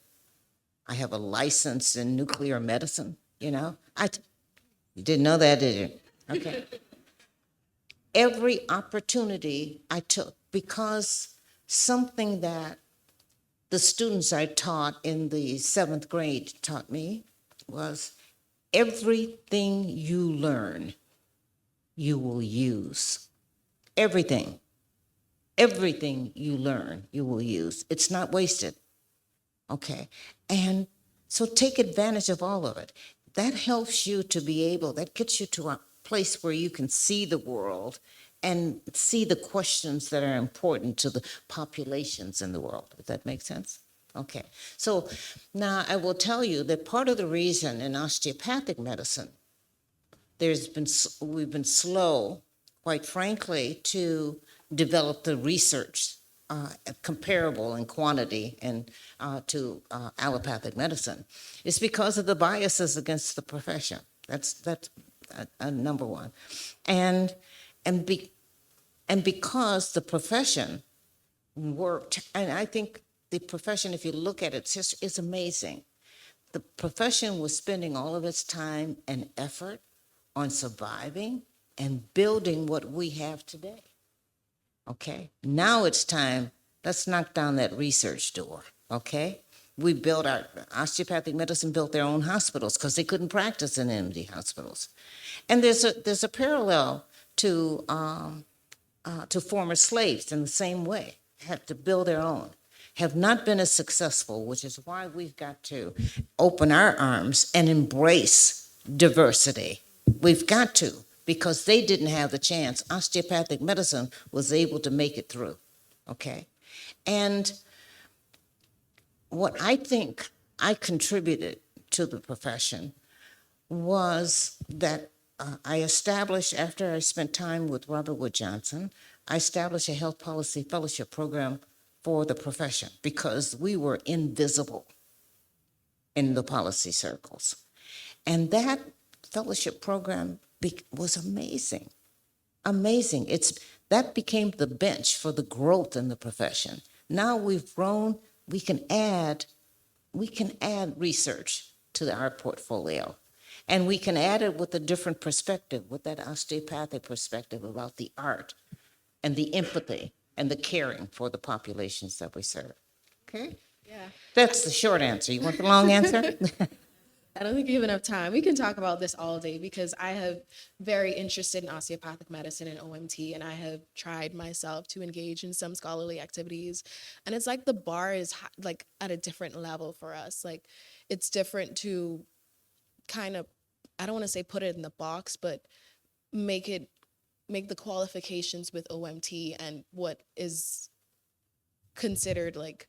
I have a license in nuclear medicine, You didn't know that, did you? Okay. Every opportunity I took, because something that the students I taught in the 7th grade taught me was everything you learn, you will use. Everything. Everything you learn, you will use. It's not wasted. Okay. And so take advantage of all of it. That helps you to be able, that gets you to a place where you can see the world and see the questions that are important to the populations in the world. Does that make sense? Okay. So now I will tell you that part of the reason in osteopathic medicine, we've been slow, quite frankly, to develop the research comparable in quantity and to allopathic medicine. It's because of the biases against the profession. That's number one, and because the profession worked, and I think the profession, if you look at its history, is amazing. The profession was spending all of its time and effort on surviving and building what we have today. Okay, now it's time, let's knock down that research door, okay? We built osteopathic medicine built their own hospitals because they couldn't practice in empty hospitals. And there's a parallel to former slaves in the same way, had to build their own, have not been as successful, which is why we've got to open our arms and embrace diversity. We've got to, because they didn't have the chance. Osteopathic medicine was able to make it through, okay? And what I think I contributed to the profession was that I established, after I spent time with Robert Wood Johnson, I established a health policy fellowship program for the profession because we were invisible in the policy circles. And that fellowship program was amazing, amazing. That became the bench for the growth in the profession. Now we've grown, we can add research to our portfolio. And we can add it with a different perspective, with that osteopathic perspective about the art and the empathy and the caring for the populations that we serve. Okay? Yeah. That's the short answer. You want the long answer? I don't think we have enough time. We can talk about this all day because I have very interested in osteopathic medicine and OMT, and I have tried myself to engage in some scholarly activities. And it's like the bar is like at a different level for us. Like it's different to kind of, I don't want to say put it in the box, but make the qualifications with OMT and what is considered like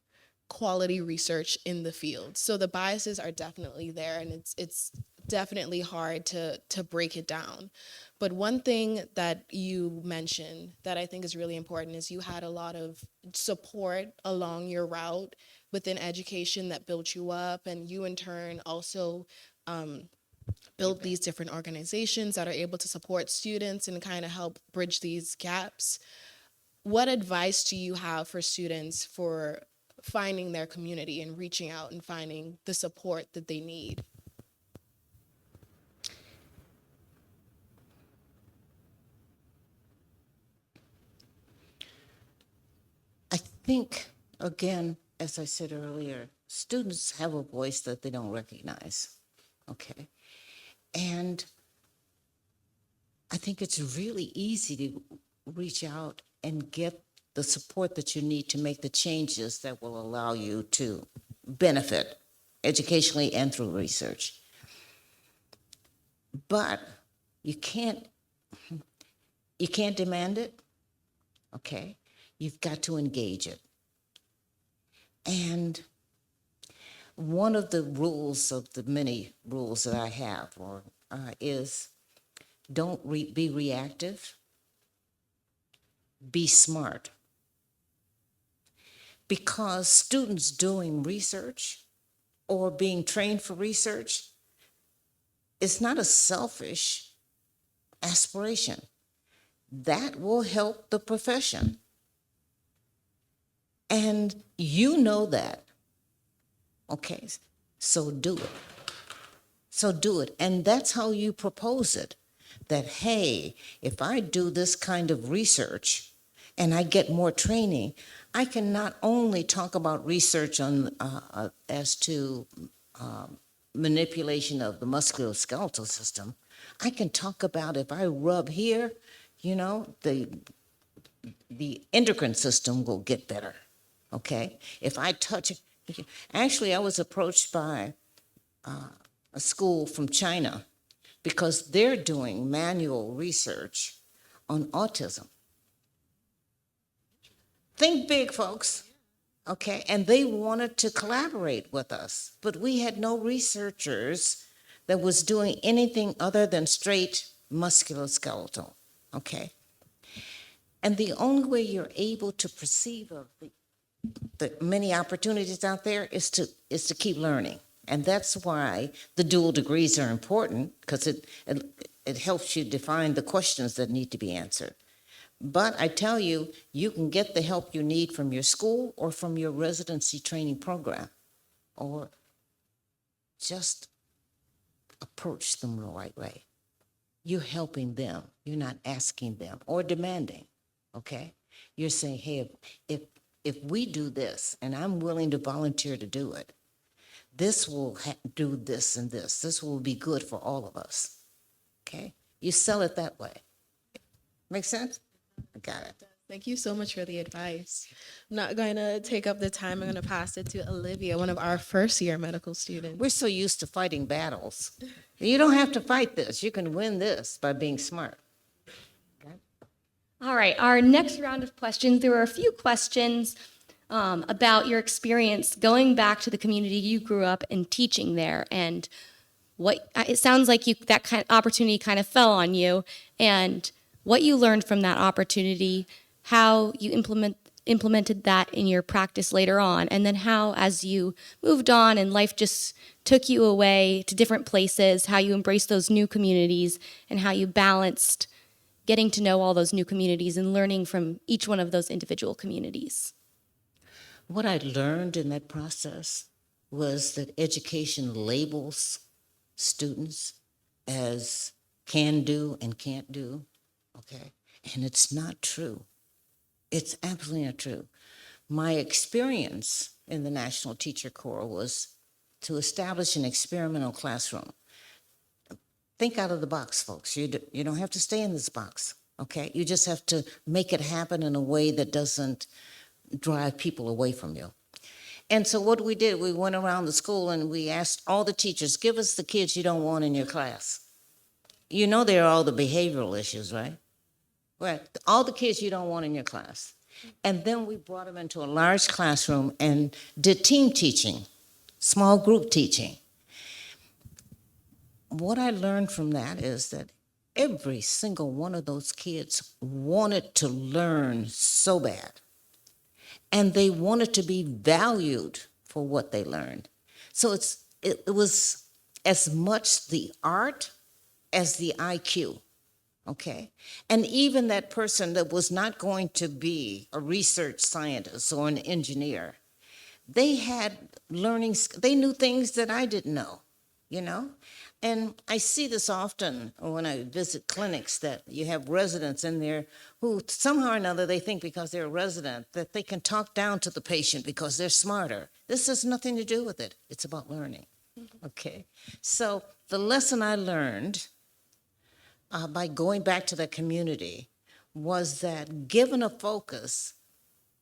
quality research in the field. So the biases are definitely there, and it's definitely hard to break it down. But one thing that you mentioned that I think is really important is you had a lot of support along your route within education that built you up, and you in turn also build these different organizations that are able to support students and kind of help bridge these gaps. What advice do you have for students for finding their community and reaching out and finding the support that they need? I think, again, as I said earlier, students have a voice that they don't recognize, okay? And I think it's really easy to reach out and get the support that you need to make the changes that will allow you to benefit educationally and through research. But you can't demand it, okay? You've got to engage it. And one of the rules of the many rules that I have is don't be reactive, be smart. Because students doing research or being trained for research is not a selfish aspiration. That will help the profession. And you know that. Okay, so do it. So do it. And that's how you propose it. That, hey, if I do this kind of research and I get more training, I can not only talk about research on as to manipulation of the musculoskeletal system, I can talk about if I rub here, you know, the endocrine system will get better, okay? If I touch it. Actually, I was approached by a school from China because they're doing manual research on autism. Think big, folks. Okay, and they wanted to collaborate with us, but we had no researchers that was doing anything other than straight musculoskeletal. Okay, and the only way you're able to perceive of the many opportunities out there is to keep learning, and that's why the dual degrees are important because it helps you define the questions that need to be answered. But I tell you, you can get the help you need from your school or from your residency training program, or just approach them the right way. You're helping them. You're not asking them or demanding, okay? You're saying, hey, if we do this, and I'm willing to volunteer to do it, this will do this and this. This will be good for all of us, okay? You sell it that way. Make sense? I got it. Thank you so much for the advice. I'm not going to take up the time. I'm going to pass it to Olivia, one of our first-year medical students. We're so used to fighting battles. You don't have to fight this. You can win this by being smart. All right, our next round of questions, there were a few questions about your experience going back to the community you grew up and teaching there, and what it sounds like that kind of opportunity kind of fell on you, and what you learned from that opportunity, how you implemented that in your practice later on, and then how, as you moved on and life just took you away to different places, how you embraced those new communities and how you balanced getting to know all those new communities and learning from each one of those individual communities. What I learned in that process was that education labels students as can do and can't do, okay? And it's not true. It's absolutely not true. My experience in the National Teacher Corps was to establish an experimental classroom. Think out of the box, folks. You don't have to stay in this box, okay? You just have to make it happen in a way that doesn't drive people away from you. And so what we did, we went around the school and we asked all the teachers, give us the kids you don't want in your class. You know there are all the behavioral issues, right? Right, all the kids you don't want in your class. And then we brought them into a large classroom and did team teaching, small group teaching. What I learned from that is that every single one of those kids wanted to learn so bad. And they wanted to be valued for what they learned. So it was as much the art as the IQ, okay? And even that person that was not going to be a research scientist or an engineer, they had they knew things that I didn't know, you know? And I see this often when I visit clinics, that you have residents in there who somehow or another they think because they're a resident that they can talk down to the patient because they're smarter. This has nothing to do with it. It's about learning, okay? So the lesson I learned by going back to the community was that given a focus,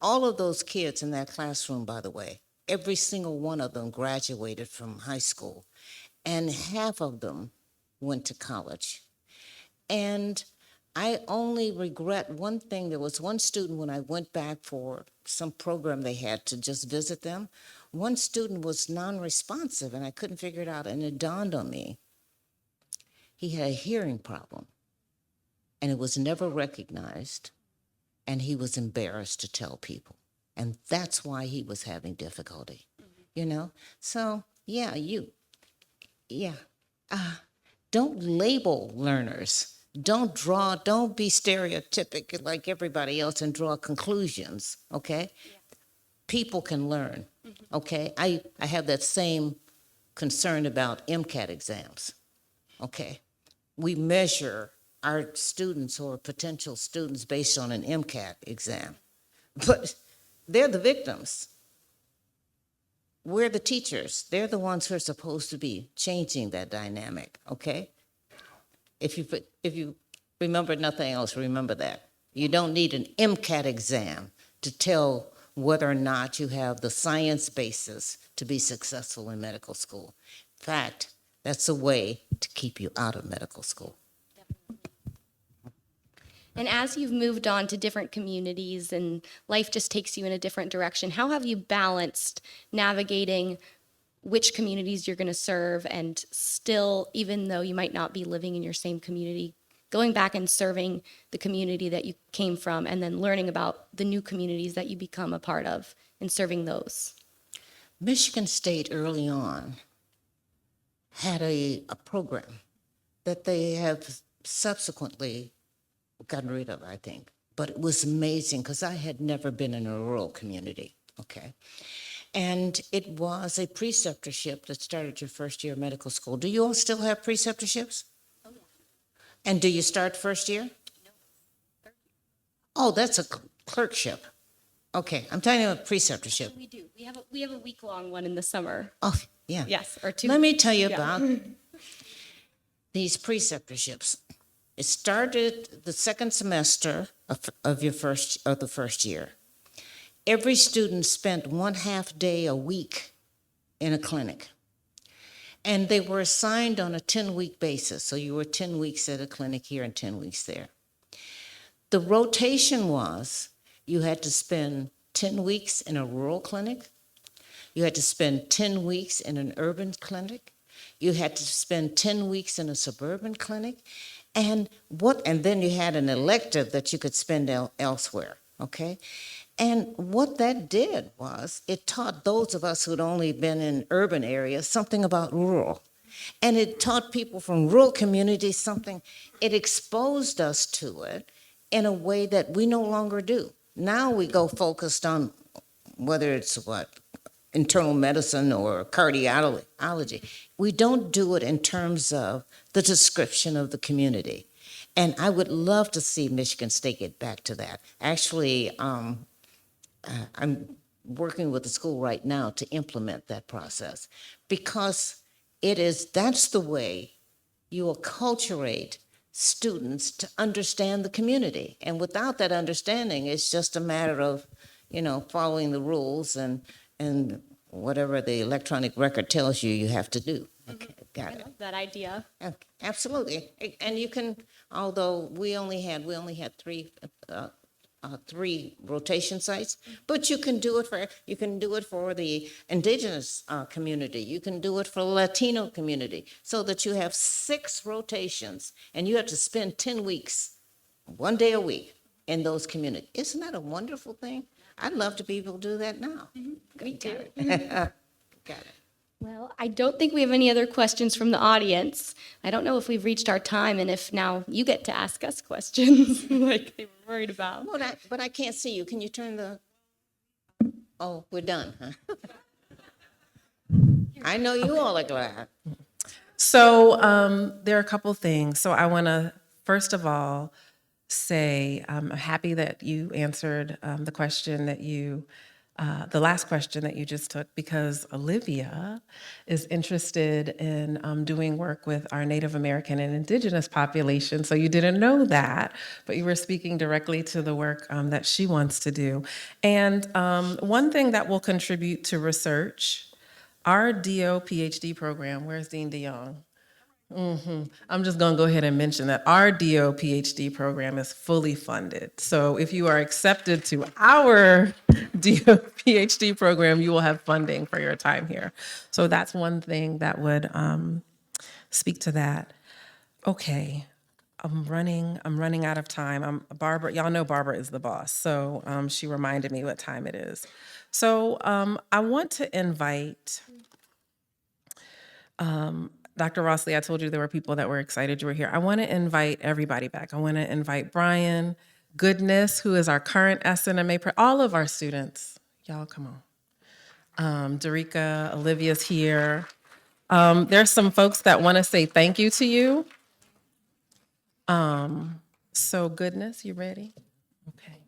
all of those kids in that classroom, by the way, every single one of them graduated from high school, and half of them went to college. And I only regret one thing. There was one student when I went back for some program they had to just visit them. One student was non-responsive and I couldn't figure it out. And it dawned on me, he had a hearing problem and it was never recognized. And he was embarrassed to tell people. And that's why he was having difficulty, you know? So yeah, don't label learners. Don't be stereotypic like everybody else and draw conclusions, okay? Yeah. People can learn, okay? I have that same concern about MCAT exams, okay? We measure our students or potential students based on an MCAT exam, but they're the victims. We're the teachers. They're the ones who are supposed to be changing that dynamic, okay? If you remember nothing else, remember that. You don't need an MCAT exam to tell whether or not you have the science basis to be successful in medical school. In fact, that's a way to keep you out of medical school. And as you've moved on to different communities and life just takes you in a different direction, how have you balanced navigating which communities you're going to serve and still, even though you might not be living in your same community, going back and serving the community that you came from and then learning about the new communities that you become a part of and serving those? Michigan State early on had a program that they have subsequently gotten rid of, I think. But it was amazing because I had never been in a rural community, okay? And it was a preceptorship that started your first year of medical school. Do you all still have preceptorships? Oh, yeah. And do you start first year? No. Oh, that's a clerkship. Okay, I'm talking about preceptorship. We do. We have a week-long one in the summer. Oh, yeah. Yes, or two. Let me tell you about these preceptorships. It started the second semester of the first year. Every student spent 1/2 day a week in a clinic. And they were assigned on a 10-week basis. So you were 10 weeks at a clinic here and 10 weeks there. The rotation was you had to spend 10 weeks in a rural clinic. You had to spend 10 weeks in an urban clinic. You had to spend 10 weeks in a suburban clinic. And then you had an elective that you could spend elsewhere, okay? And what that did was it taught those of us who'd only been in urban areas something about rural. And it taught people from rural communities something. It exposed us to it in a way that we no longer do. Now we go focused on whether it's internal medicine or cardiology. We don't do it in terms of the description of the community. And I would love to see Michigan State get back to that. Actually, working with the school right now to implement that process, because that's the way you acculturate students to understand the community. And without that understanding, it's just a matter of, following the rules and whatever the electronic record tells you you have to do. Okay, got it. That idea. Okay, absolutely. And you can, although we only had three rotation sites, but you can do it for the indigenous community. You can do it for the Latino community, so that you have 6 rotations, and you have to spend 10 weeks, 1 day a week in those communities. Isn't that a wonderful thing? I'd love to be able to do that now. Me too. Got it. Well, I don't think we have any other questions from the audience. I don't know if we've reached our time and if now you get to ask us questions like they were worried about. Well, but I can't see you. Can you turn the? Oh, we're done, huh? I know you all are glad. So there are a couple things. So I want to, first of all, say I'm happy that you answered the question that the last question that you just took, because Olivia is interested in doing work with our Native American and Indigenous population. So you didn't know that, but you were speaking directly to the work that she wants to do. And one thing that will contribute to research, our DO PhD program, where's Dean DeYoung? I'm just going to go ahead and mention that our DO PhD program is fully funded. So if you are accepted to our DO PhD program, you will have funding for your time here. So that's one thing that would speak to that. Okay, I'm running out of time. Barbara, y'all know Barbara is the boss, so she reminded me what time it is. So I want to invite. Dr. Rossley, I told you there were people that were excited you were here. I want to invite everybody back. I want to invite Brian Goodness, who is our current SNMA, all of our students. Y'all, come on. Derica, Olivia's here. There's some folks that want to say thank you to you. So Goodness, you ready? Okay.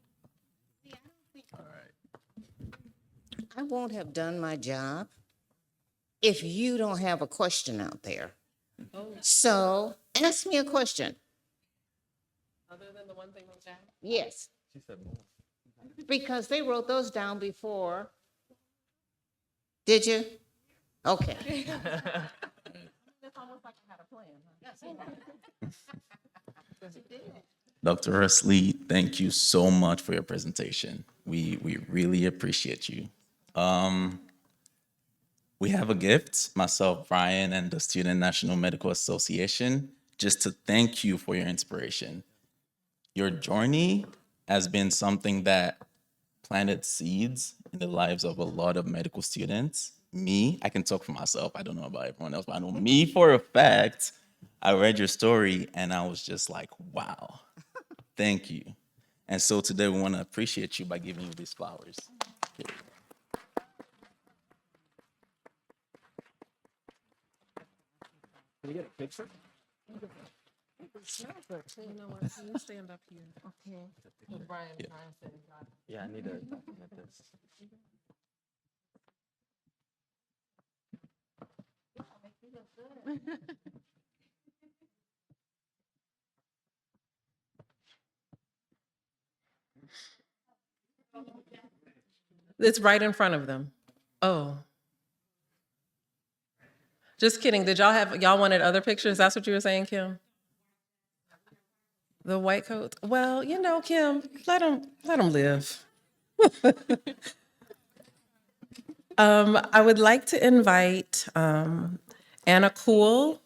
I won't have done my job if you don't have a question out there. So ask me a question. Other than the one thing on chat? Yes. She said more. Because they wrote those down before. Did you? Okay. It's almost like I had a plan. Dr. Rusley, thank you so much for your presentation. We really appreciate you. We have a gift, myself, Brian, and the Student National Medical Association, just to thank you for your inspiration. Your journey has been something that planted seeds in the lives of a lot of medical students. Me, I can talk for myself. I don't know about everyone else, but I know me for a fact. I read your story and I was just like, wow, thank you. And so today we want to appreciate you by giving you these flowers. Can we get a picture? You know what? Can you stand up here? Okay. Brian said he got it. Yeah, I need to document this. It's right in front of them. Oh. Just kidding. Did y'all wanted other pictures? That's what you were saying, Kim? The white coat? Well, Kim, let them live. I would like to invite Anna Cool,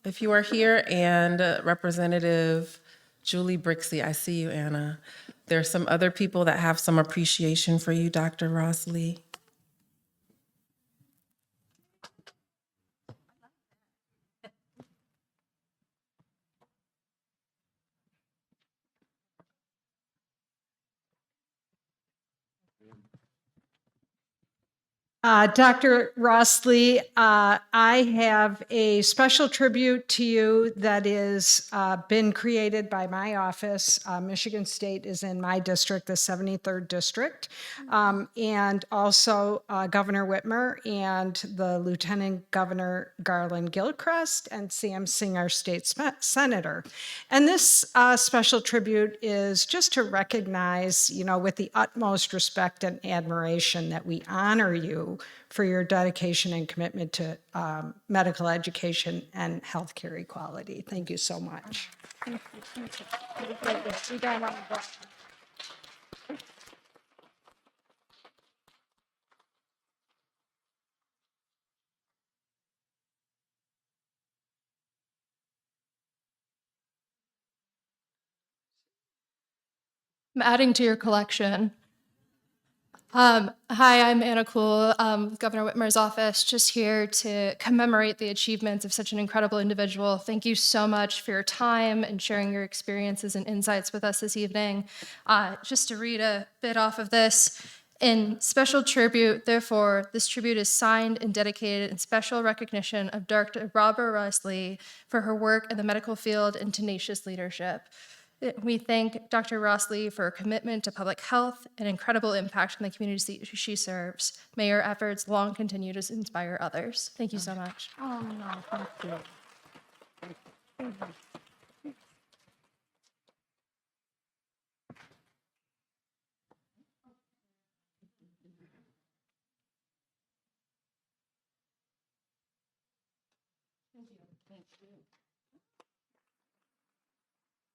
if you are here, and Representative Julie Brixey. I see you, Anna. There's some other people that have some appreciation for you, Dr. Rossley. Dr. Rossley, I have a special tribute to you that is been created by my office. Michigan State is in my district, the 73rd district, and also Governor Whitmer and the Lieutenant Governor Garland Gilchrist and Sam Singh, our state senator. And this special tribute is just to recognize, with the utmost respect and admiration that we honor you for your dedication and commitment to medical education and healthcare equality. Thank you so much. I'm adding to your collection. Hi, I'm Anna Cool, with Governor Whitmer's office, just here to commemorate the achievements of such an incredible individual. Thank you so much for your time and sharing your experiences and insights with us this evening. Just to read a bit off of this, in special tribute, therefore, this tribute is signed and dedicated in special recognition of Dr. Barbara Rossley for her work in the medical field and tenacious leadership. We thank Dr. Rossley for her commitment to public health and incredible impact on the communities she serves. May her efforts long continue to inspire others. Thank you so much. Oh, no, thank you.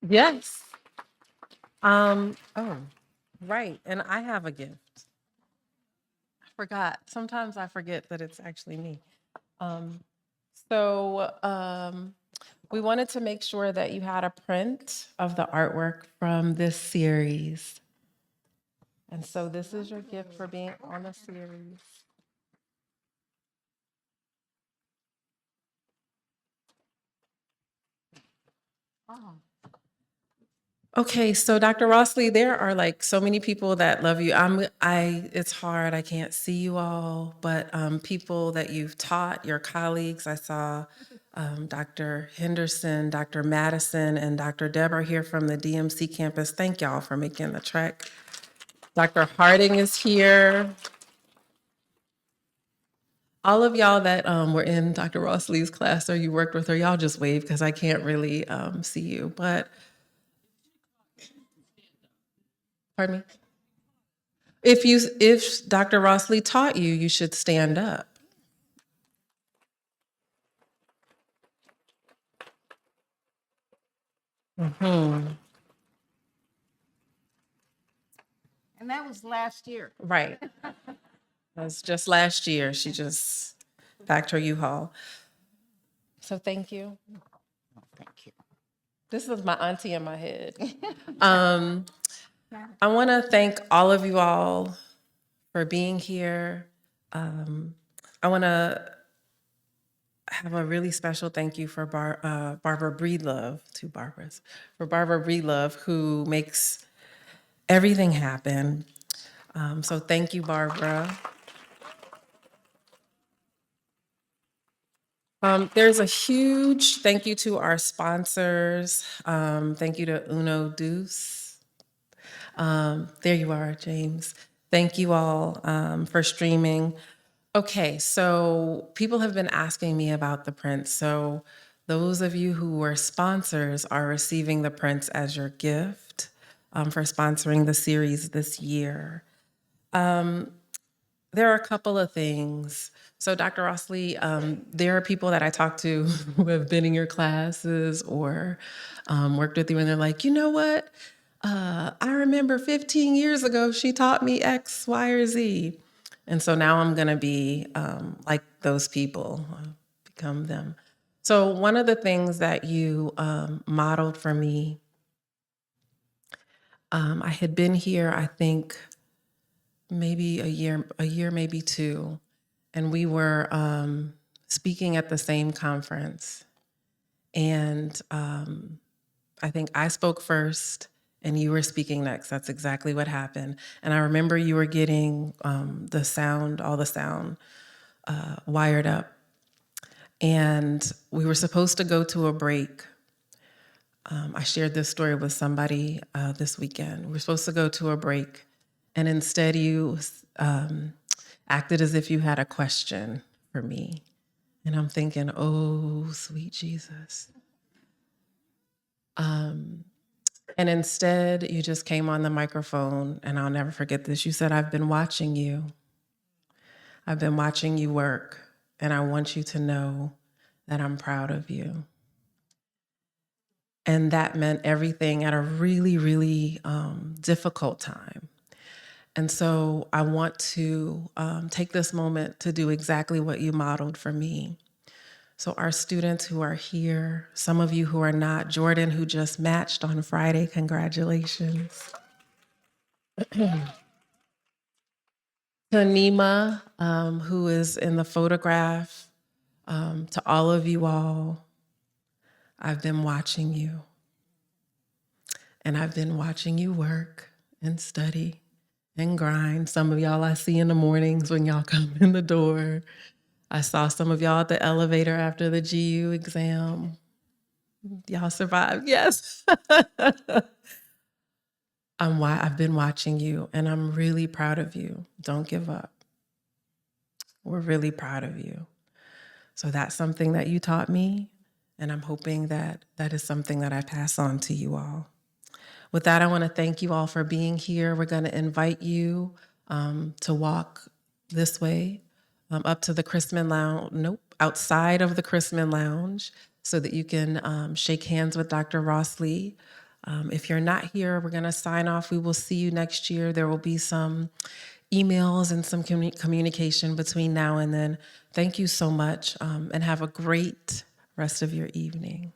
Yes. Oh, right. And I have a gift. I forgot. Sometimes I forget that it's actually me. So we wanted to make sure that you had a print of the artwork from this series. And so this is your gift for being on the series. Oh. Okay, so Dr. Rossley, there are like so many people that love you. It's hard, I can't see you all, but people that you've taught, your colleagues, I saw Dr. Henderson, Dr. Madison, and Dr. Deborah here from the DMC campus. Thank y'all for making the trek. Dr. Harding is here. All of y'all that were in Dr. Rossley's class or you worked with her, y'all just wave because I can't really see you, but pardon me? If Dr. Rossley taught you, you should stand up. And that was last year. Right. That was just last year. She just packed her U-Haul. So thank you. Oh, thank you. This is my auntie in my head. I want to thank all of you all for being here. I want to have a really special thank you for Barbara Breedlove, two Barbaras, for Barbara Breedlove, who makes everything happen. So thank you, Barbara. There's a huge thank you to our sponsors. Thank you to Uno Deuce. There you are, James. Thank you all for streaming. Okay, so people have been asking me about the prints. So those of you who were sponsors are receiving the prints as your gift for sponsoring the series this year. There are a couple of things. So Dr. Rossley, there are people that I talk to who have been in your classes or worked with you and they're like, you know what? I remember 15 years ago, she taught me X, Y, or Z. And so now I'm gonna be like those people, become them. So one of the things that you modeled for me, I had been here, I think, maybe a year, maybe two, and we were speaking at the same conference. And I think I spoke first, and you were speaking next. That's exactly what happened. And I remember you were getting all the sound wired up. And we were supposed to go to a break. I shared this story with somebody this weekend. We were supposed to go to a break, and instead you acted as if you had a question for me. And I'm thinking, oh, sweet Jesus. And instead, you just came on the microphone, and I'll never forget this. You said, I've been watching you. I've been watching you work, and I want you to know that I'm proud of you. And that meant everything at a really, really difficult time. And so I want to take this moment to do exactly what you modeled for me. So our students who are here, some of you who are not, Jordan, who just matched on Friday, congratulations. Tanima, who is in the photograph, to all of you all, I've been watching you. And I've been watching you work and study and grind. Some of y'all I see in the mornings when y'all come in the door. I saw some of y'all at the elevator after the GU exam. Y'all survived, yes. I've been watching you, and I'm really proud of you. Don't give up. We're really proud of you. So that's something that you taught me, and I'm hoping that that is something that I pass on to you all. With that, I want to thank you all for being here. We're going to invite you to walk this way up to the Chrisman Lounge, outside of the Chrisman Lounge, so that you can shake hands with Dr. Ross Lee. If you're not here, we're going to sign off. We will see you next year. There will be some emails and some communication between now and then. Thank you so much, and have a great rest of your evening.